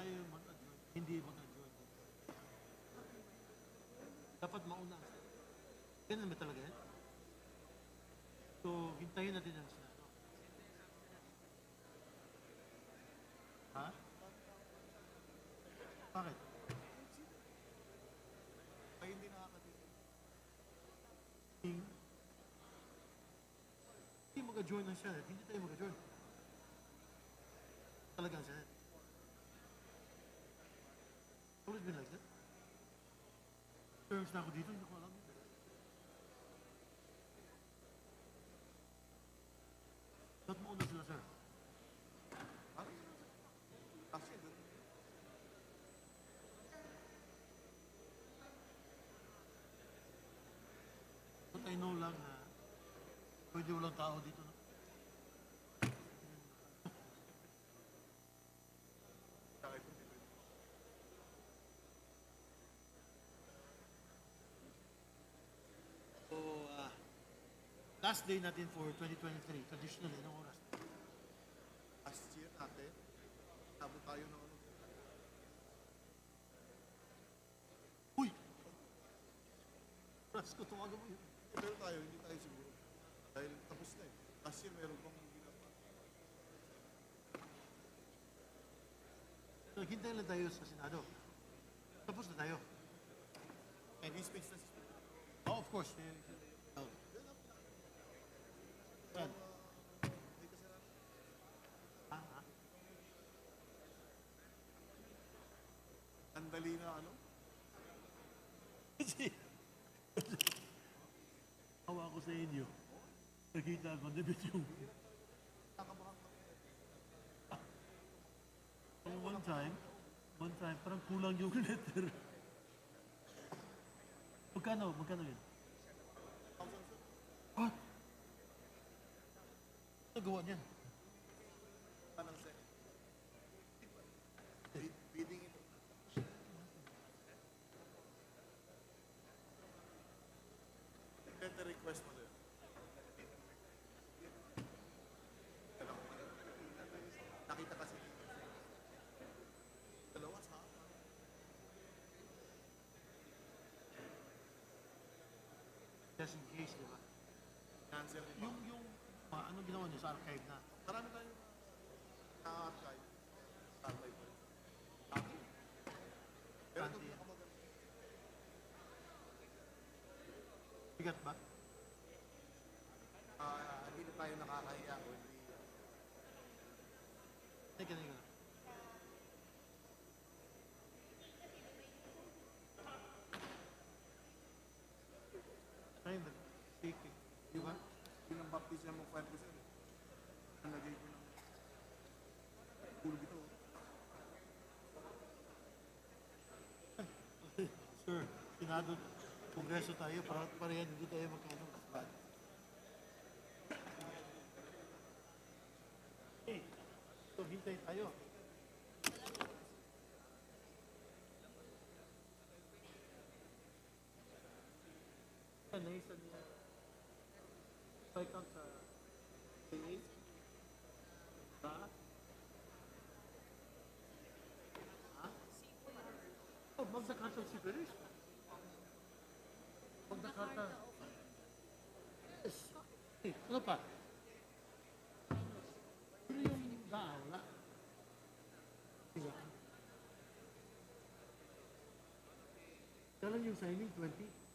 Tayo mag-adjourn, hindi mag-adjourn. Dapat mauna. Ganun ba talaga yan? So, hintayin natin ang Senado. Ha? Bakit? Ay, hindi nakakatitin. Hindi mag-adjourn ng Senate. Hindi tayo mag-adjourn. Talaga ang Senate. Always been like that. Terms na ako dito, hindi ko alam. Ba't mo una sila, sir? Kasi doon. But I know lang na pwede walang tao dito. No? So, last day natin for 2023, traditionally, anong oras? Last year natin, tabo tayo ng ano. Uy! Oras ko, tumaga mo yun. Pero tayo, hindi tayo siguro. Dahil tapos na eh. Last year, meron pang ginagawa. So, hintayin lang tayo sa Senado. Tapos na tayo. And he speaks na si Speaker. Oh, of course. Oh. Yan. Ang dali na ano? Hawa ko sa inyo. Nakita ko, debit yung... One time, parang kulang yung letter. Magkano yun? What? Nagawa niyan? Anong second? Bidding ito. Letter request mo doon. Nakita kasi dalawa sa just in case, di ba? Cancel yung ano ginawa niyo sa archive na? Marami tayong na-archive. Sa archive pa rin. Pero ito pinakamaganda. Bigat ba? Hindi na tayo nakakahiya o hindi. Teka. Ayun ba? Shaking. Di ba? Yun ang baptism mo 5%. Ang lagay ko ng tulog ito. Sir, Senado, Kongreso tayo, parehan hindi tayo magkano. Okay, so hintay tayo. Naisan niya. Spike out sa PA. Ba? Ha? Oh, Magna Carta of Separation. Magna Carta. Yes. Ano pa? Ano yung gaawla? Diba? Kailan yung signing? 20?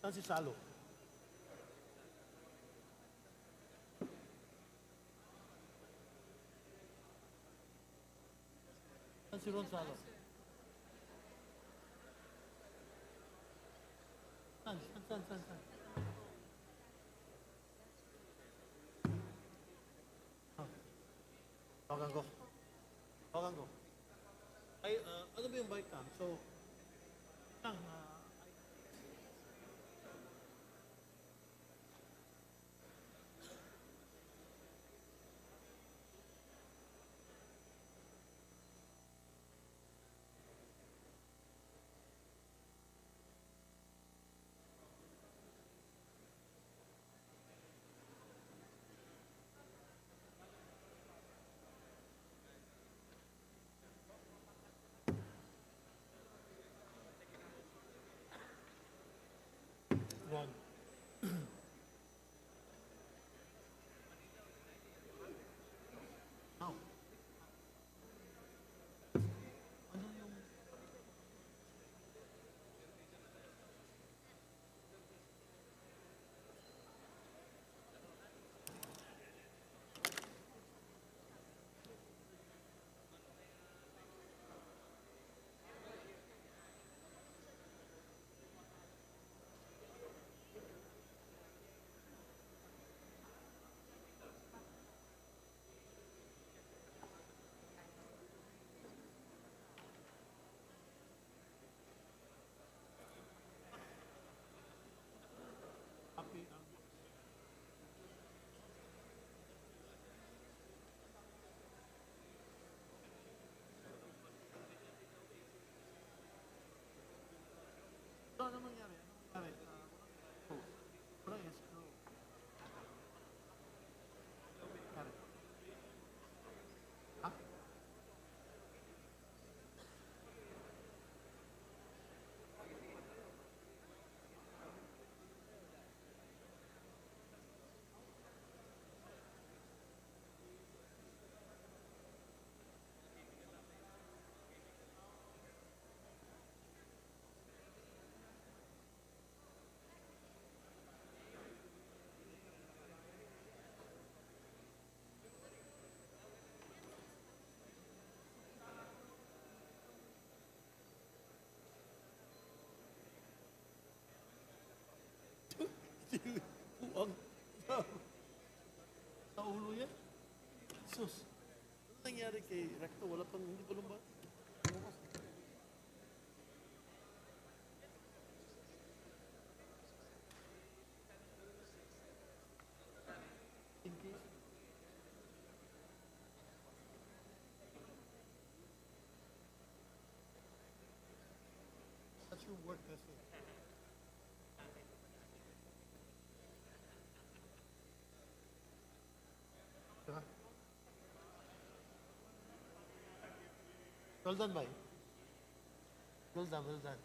Saan si Salo? Saan si Ron Salo? Saan? Tawagan ko. Ay, ano ba yung bike cam? So, Puwag. Sa ulo yan. Sus. Ano nangyari kay Recto? Wala pang, hindi pa lumabas. In case. That's your work kasi. Diba? Well done, bhai. Well done, well done.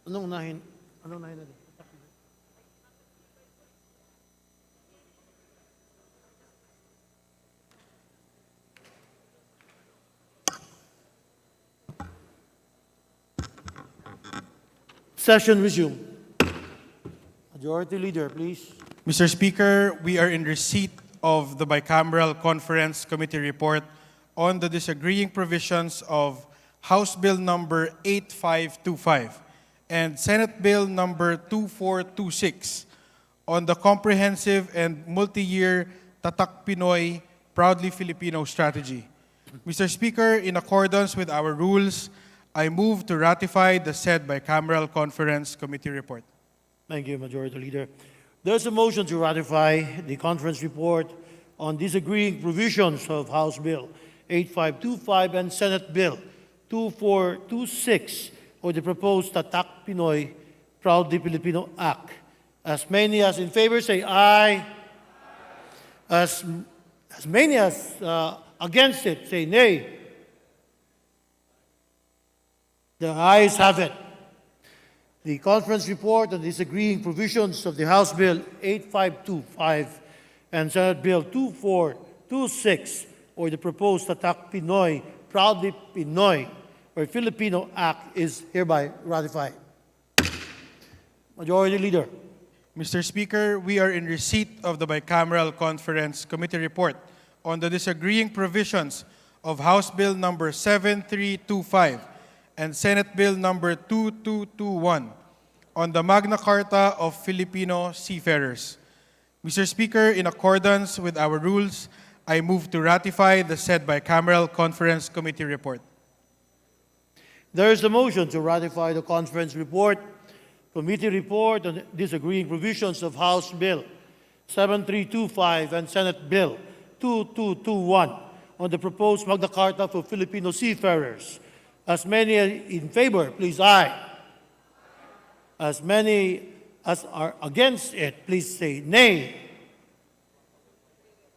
Anong unahin? Anong unahin natin? Session resumed. Majority Leader, please. Mr. Speaker, we are in receipt of the bicameral conference committee report on the disagreeing provisions of House Bill number 8525 and Senate Bill number 2426 on the comprehensive and multi-year Tatak Pinoy, Proudly Filipino strategy. Mr. Speaker, in accordance with our rules, I move to ratify the said bicameral conference committee report. Thank you, Majority Leader. There's a motion to ratify the conference report on disagreeing provisions of House Bill 8525 and Senate Bill 2426 or the proposed Tatak Pinoy, Proudly Filipino Act. As many as in favor say aye. As many as against it say nay. The ayes have it. The conference report on disagreeing provisions of the House Bill 8525 and Senate Bill 2426 or the proposed Tatak Pinoy, Proudly Pinoy or Filipino Act is hereby ratified. Majority Leader. Mr. Speaker, we are in receipt of the bicameral conference committee report on the disagreeing provisions of House Bill number 7325 and Senate Bill number 2221 on the Magna Carta of Filipino Seafarers. Mr. Speaker, in accordance with our rules, I move to ratify the said bicameral conference committee report. There is a motion to ratify the conference report, committee report on disagreeing provisions of House Bill 7325 and Senate Bill 2221 on the proposed Magna Carta for Filipino Seafarers. As many in favor, please aye. As many as are against it, please say nay.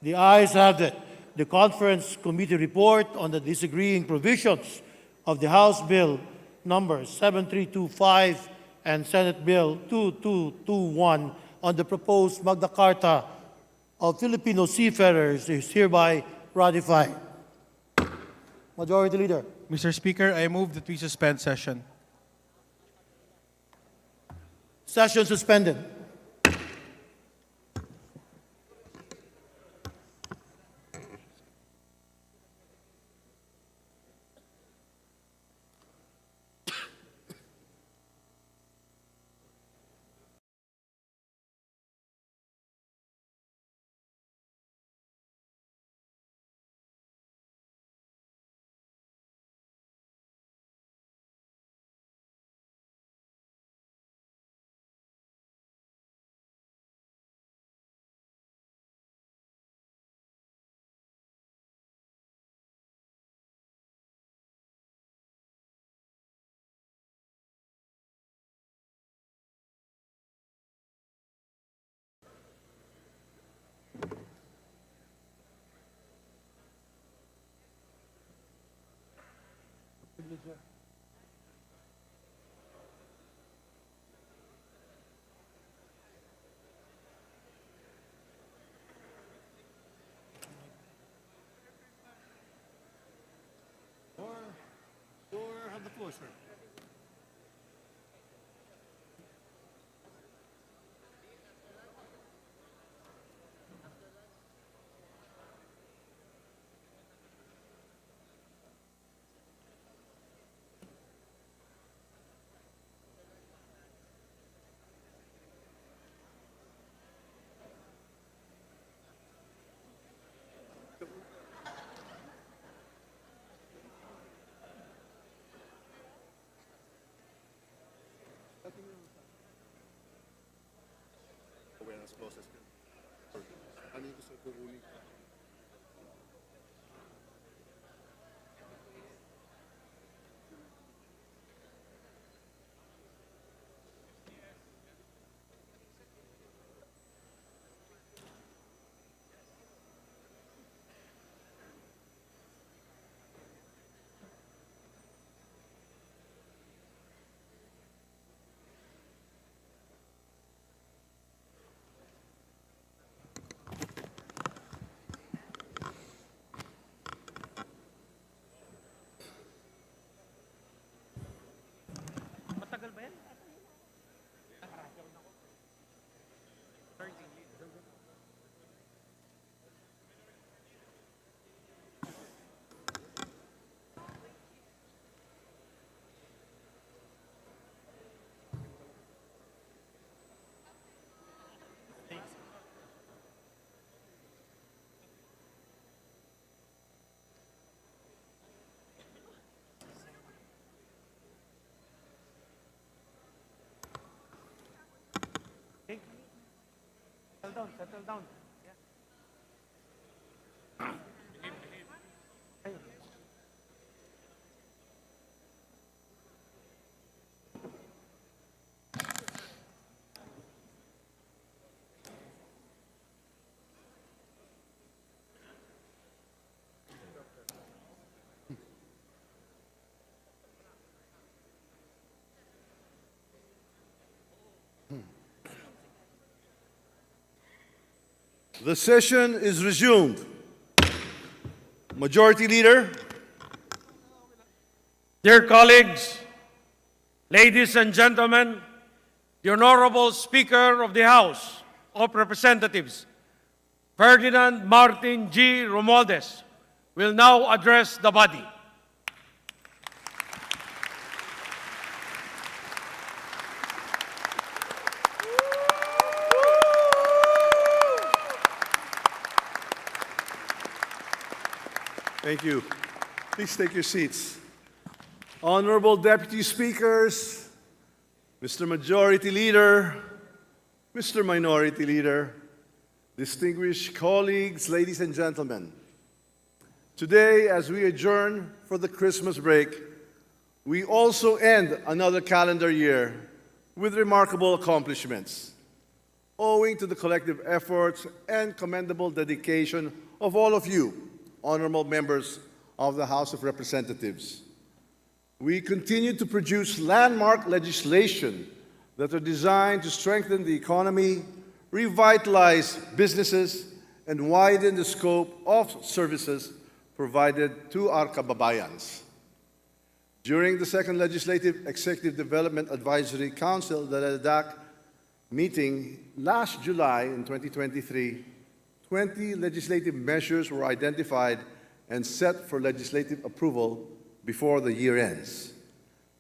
The ayes have it. The conference committee report on the disagreeing provisions of the House Bill number 7325 and Senate Bill 2221 on the proposed Magna Carta of Filipino Seafarers is hereby ratified. Majority Leader. Mr. Speaker, I move that we suspend session. Session suspended. Have the floor, sir. The session is resumed. Majority Leader. Dear colleagues, ladies and gentlemen, the Honorable Speaker of the House of Representatives, Ferdinand Martin G. Romualdez, will now address the body. Thank you. Please take your seats. Honorable Deputy Speakers, Mr. Majority Leader, Mr. Minority Leader, distinguished colleagues, ladies and gentlemen. Today, as we adjourn for the Christmas break, we also end another calendar year with remarkable accomplishments, owing to the collective efforts and commendable dedication of all of you, honorable members of the House of Representatives. We continue to produce landmark legislation that are designed to strengthen the economy, revitalize businesses, and widen the scope of services provided to our kababayans. During the second Legislative Executive Development Advisory Council, the LEDAC meeting last July in 2023, 20 legislative measures were identified and set for legislative approval before the year ends.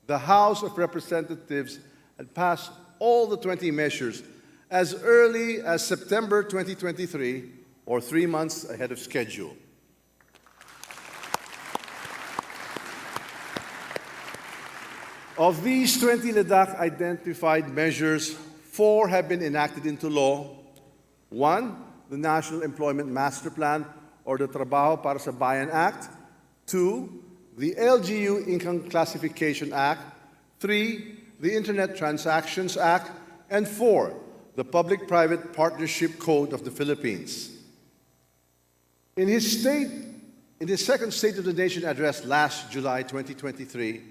The House of Representatives had passed all the 20 measures as early as September 2023, or 3 months ahead of schedule. Of these 20 LEDAC identified measures, 4 have been enacted into law. 1, the National Employment Master Plan, or the Trabaho para sa Bayan Act. 2, the LGU Income Classification Act. 3, the Internet Transactions Act. And 4, the Public-Private Partnership Code of the Philippines. In his second State of the Nation address last July 2023,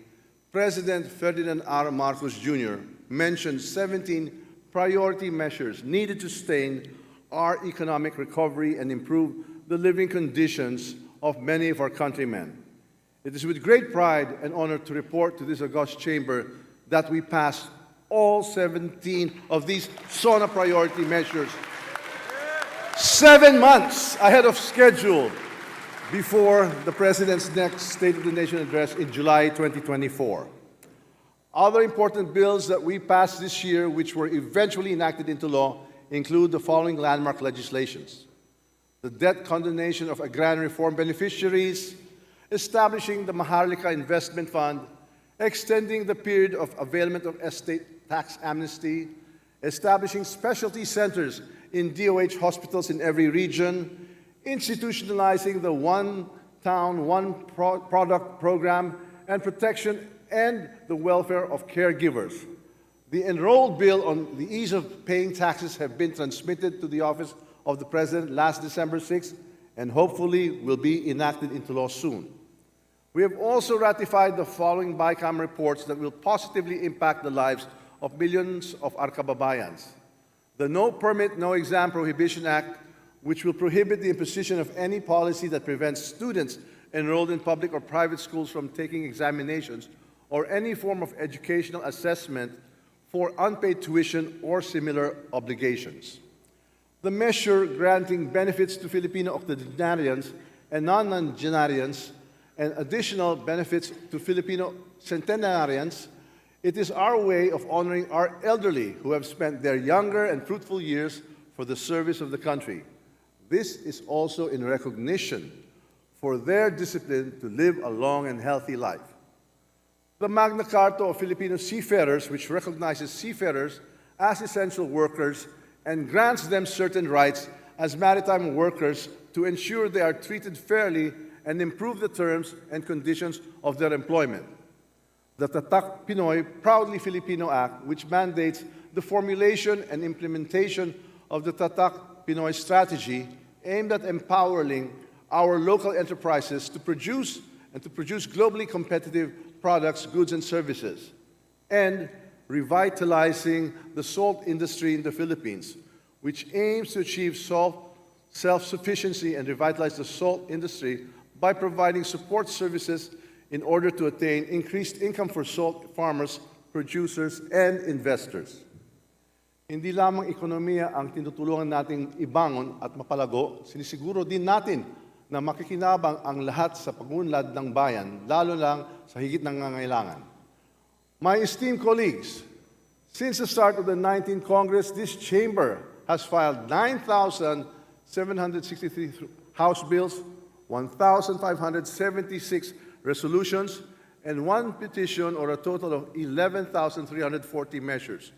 President Ferdinand R. Marcos Jr. mentioned 17 priority measures needed to sustain our economic recovery and improve the living conditions of many of our countrymen. It is with great pride and honor to report to this august chamber that we passed all 17 of these SONA priority measures 7 months ahead of schedule before the President's next State of the Nation address in July 2024. Other important bills that we passed this year, which were eventually enacted into law, include the following landmark legislations: the debt condonation of agrarian reform beneficiaries, establishing the Maharlika Investment Fund, extending the period of availment of estate tax amnesty, establishing specialty centers in DOH hospitals in every region, institutionalizing the One Town, One Product program, and protection and the welfare of caregivers. The enrolled bill on the ease of paying taxes have been transmitted to the office of the President last December 6th and hopefully will be enacted into law soon. We have also ratified the following BICAM reports that will positively impact the lives of millions of our kababayans. The No Permit, No Exam Prohibition Act, which will prohibit the imposition of any policy that prevents students enrolled in public or private schools from taking examinations or any form of educational assessment for unpaid tuition or similar obligations. The measure granting benefits to Filipino octogenarians and non-nonagenarians and additional benefits to Filipino centenarians, it is our way of honoring our elderly who have spent their younger and fruitful years for the service of the country. This is also in recognition for their discipline to live a long and healthy life. The Magna Carta of Filipino Seafarers, which recognizes seafarers as essential workers, and grants them certain rights as maritime workers to ensure they are treated fairly and improve the terms and conditions of their employment. The Tatak Pinoy Proudly Filipino Act, which mandates the formulation and implementation of the Tatak Pinoy strategy aimed at empowering our local enterprises to produce globally competitive products, goods, and services, and revitalizing the salt industry in the Philippines, which aims to achieve self-sufficiency and revitalize the salt industry by providing support services in order to attain increased income for salt farmers, producers, and investors. Hindi lamang ekonomiya ang tinutulungan nating ibangon at mapalago, sinisiguro din natin na makikinabang ang lahat sa pag-unlad ng bayan, lalo lang sa higit ng nangangailangan. My esteemed colleagues, since the start of the 19th Congress, this chamber has filed 9,763 House bills, 1,576 resolutions, and one petition, or a total of 11,340 measures.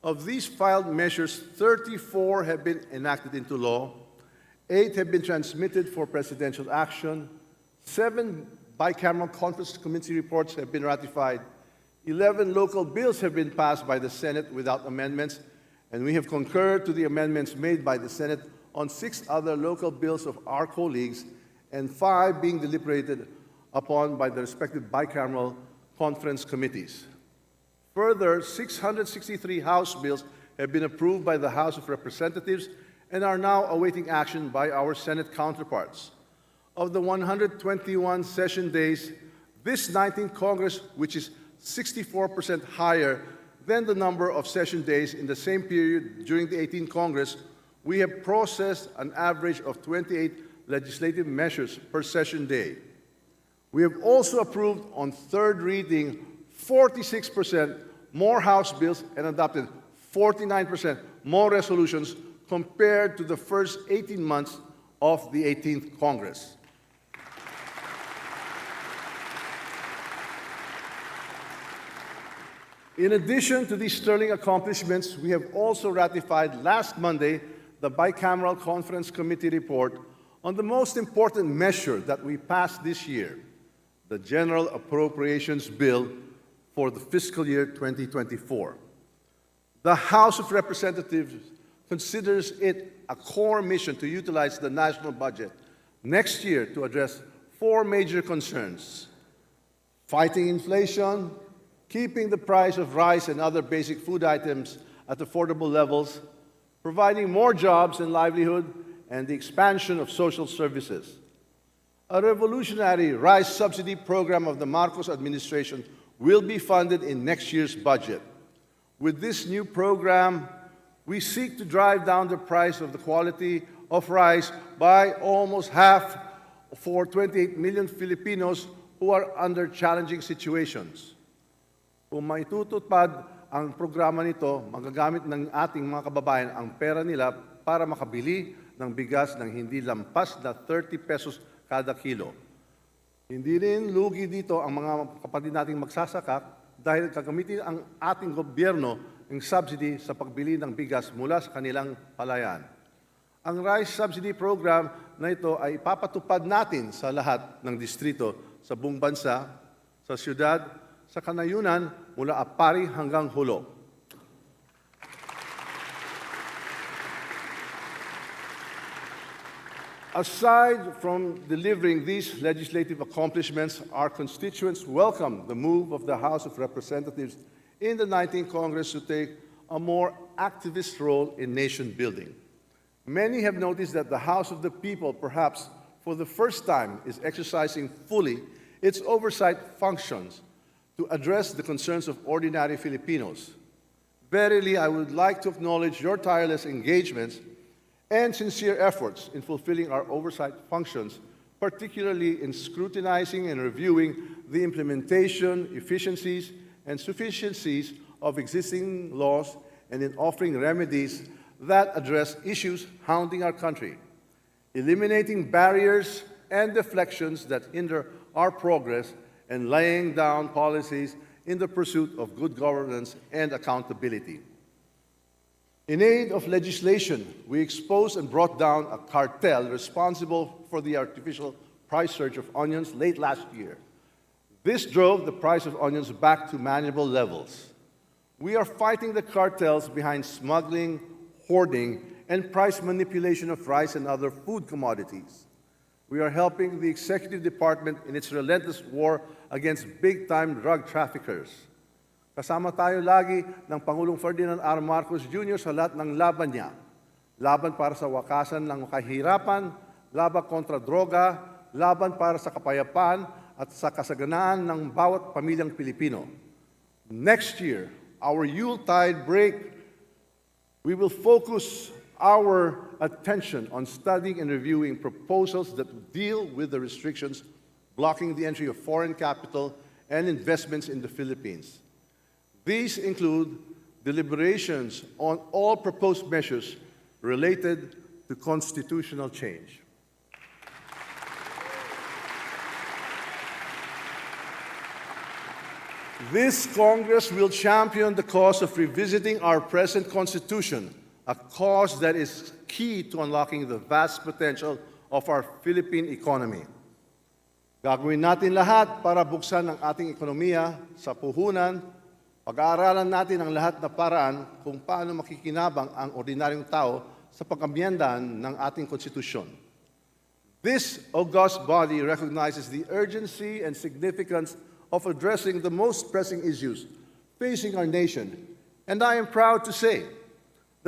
Of these filed measures, 34 have been enacted into law, 8 have been transmitted for presidential action, 7 bicameral conference committee reports have been ratified, 11 local bills have been passed by the Senate without amendments, and we have concurred to the amendments made by the Senate on 6 other local bills of our colleagues, and 5 being deliberated upon by the respective bicameral conference committees. Further, 663 House bills have been approved by the House of Representatives and are now awaiting action by our Senate counterparts. Of the 121 session days, this 19th Congress, which is 64% higher than the number of session days in the same period during the 18th Congress, we have processed an average of 28 legislative measures per session day. We have also approved on third reading 46% more House bills and adopted 49% more resolutions compared to the first 18 months of the 18th Congress. In addition to these sterling accomplishments, we have also ratified last Monday the Bicameral Conference Committee report on the most important measure that we passed this year, the General Appropriations Bill for the fiscal year 2024. The House of Representatives considers it a core mission to utilize the national budget next year to address 4 major concerns: fighting inflation, keeping the price of rice and other basic food items at affordable levels, providing more jobs and livelihood, and the expansion of social services. A revolutionary rice subsidy program of the Marcos administration will be funded in next year's budget. With this new program, we seek to drive down the price of the quality of rice by almost half for 28 million Filipinos who are under challenging situations. Kung maitutupad ang programa nito, magagamit ng ating mga kababayan ang pera nila para makabili ng bigas ng hindi lampas na 30 pesos kada kilo. Hindi rin lugi dito ang mga kapatid nating magsasaka dahil gagamitin ang ating gobyerno ng subsidy sa pagbili ng bigas mula sa kanilang palayan. Ang rice subsidy program na ito ay ipapatupad natin sa lahat ng distrito sa buong bansa, sa siyudad, sa kanayunan mula Apari hanggang Hulo. Aside from delivering these legislative accomplishments, our constituents welcome the move of the House of Representatives in the 19th Congress to take a more activist role in nation building. Many have noticed that the House of the People, perhaps for the first time, is exercising fully its oversight functions to address the concerns of ordinary Filipinos. Verily, I would like to acknowledge your tireless engagements and sincere efforts in fulfilling our oversight functions, particularly in scrutinizing and reviewing the implementation, efficiencies, and sufficiencies of existing laws and in offering remedies that address issues hounding our country, eliminating barriers and deflections that hinder our progress, and laying down policies in the pursuit of good governance and accountability. In aid of legislation, we exposed and brought down a cartel responsible for the artificial price surge of onions late last year. This drove the price of onions back to manageable levels. We are fighting the cartels behind smuggling, hoarding, and price manipulation of rice and other food commodities. We are helping the Executive Department in its relentless war against big-time drug traffickers. Kasama tayo lagi ng Pangulong Ferdinand R. Marcos Jr. sa lahat ng laban niya. Laban para sa wakasan ng kahirapan, laban kontra droga, laban para sa kapayapaan at sa kasaganaan ng bawat pamilyang Pilipino. Next year, our Yuletide break, we will focus our attention on studying and reviewing proposals that deal with the restrictions blocking the entry of foreign capital and investments in the Philippines. These include deliberations on all proposed measures related to constitutional change. This Congress will champion the cause of revisiting our present Constitution, a cause that is key to unlocking the vast potential of our Philippine economy. Gagawin natin lahat para buksan ang ating ekonomiya sa puhunan. Pag-aaralan natin ang lahat na paraan kung paano makikinabang ang ordinaryong tao sa pag-amyendahan ng ating konstitusyon. This august body recognizes the urgency and significance of addressing the most pressing issues facing our nation, and I am proud to say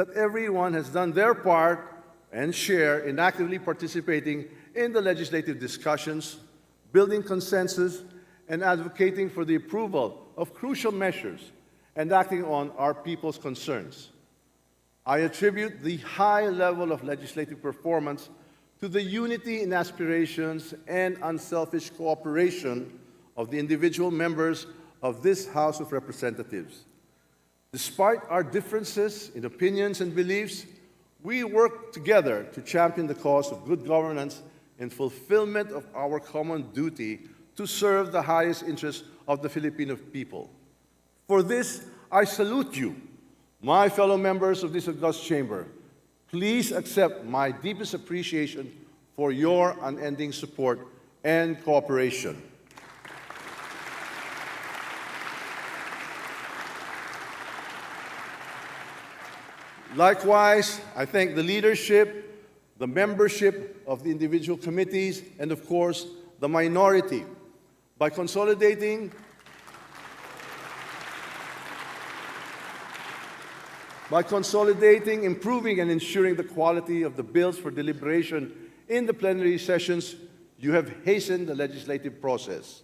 that everyone has done their part and share in actively participating in the legislative discussions, building consensus, and advocating for the approval of crucial measures and acting on our people's concerns. I attribute the high level of legislative performance to the unity in aspirations and unselfish cooperation of the individual members of this House of Representatives. Despite our differences in opinions and beliefs, we work together to champion the cause of good governance and fulfillment of our common duty to serve the highest interests of the Filipino people. For this, I salute you, my fellow members of this august chamber. Please accept my deepest appreciation for your unending support and cooperation. Likewise, I thank the leadership, the membership of the individual committees, and of course, the minority. By consolidating, improving, and ensuring the quality of the bills for deliberation in the plenary sessions, you have hastened the legislative process.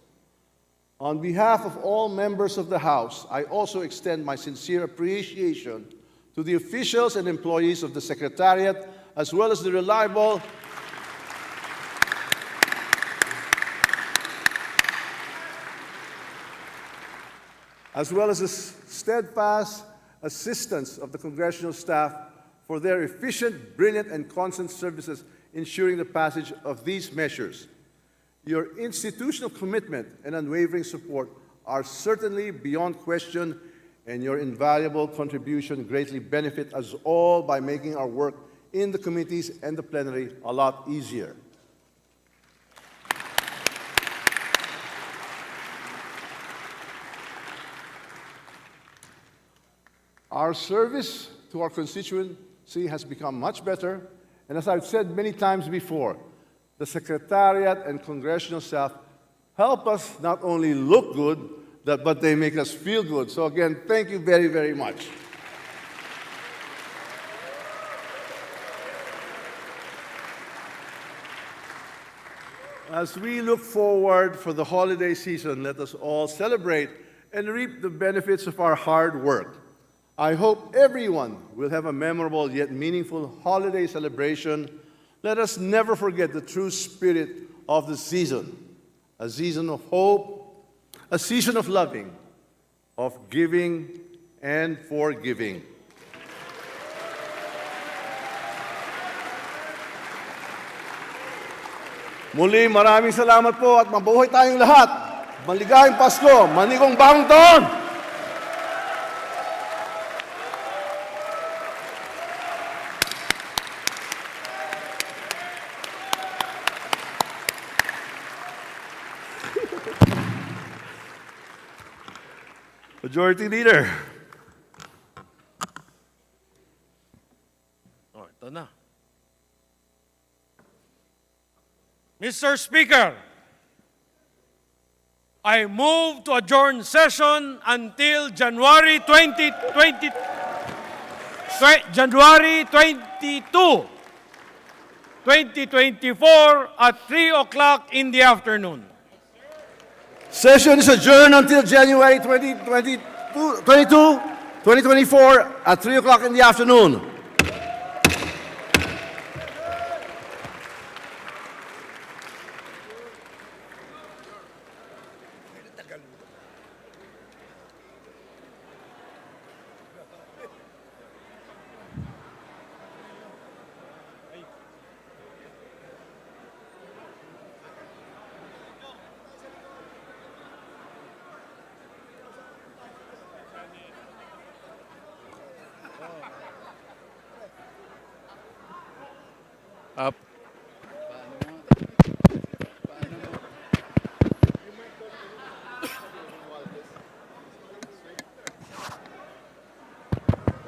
On behalf of all members of the House, I also extend my sincere appreciation to the officials and employees of the Secretariat, as well as the reliable steadfast assistance of the congressional staff for their efficient, brilliant, and constant services ensuring the passage of these measures. Your institutional commitment and unwavering support are certainly beyond question, and your invaluable contribution greatly benefit us all by making our work in the committees and the plenary a lot easier. Our service to our constituency has become much better, and as I've said many times before, the Secretariat and congressional staff help us not only look good, but they make us feel good. So again, thank you very, very much. As we look forward for the holiday season, let us all celebrate and reap the benefits of our hard work. I hope everyone will have a memorable yet meaningful holiday celebration. Let us never forget the true spirit of the season, a season of hope, a season of loving, of giving, and forgiving. Muli, maraming salamat po at mabuhay tayong lahat. Maligayang Pasko, manigong bagong taon! Majority Leader. Oh, ito na. Mr. Speaker, I move to adjourn session until January 22, January 22, 2024 at 3 o'clock in the afternoon. Session is adjourned until January 2024 at 3 o'clock in the afternoon. Up.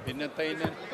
Pinatay na.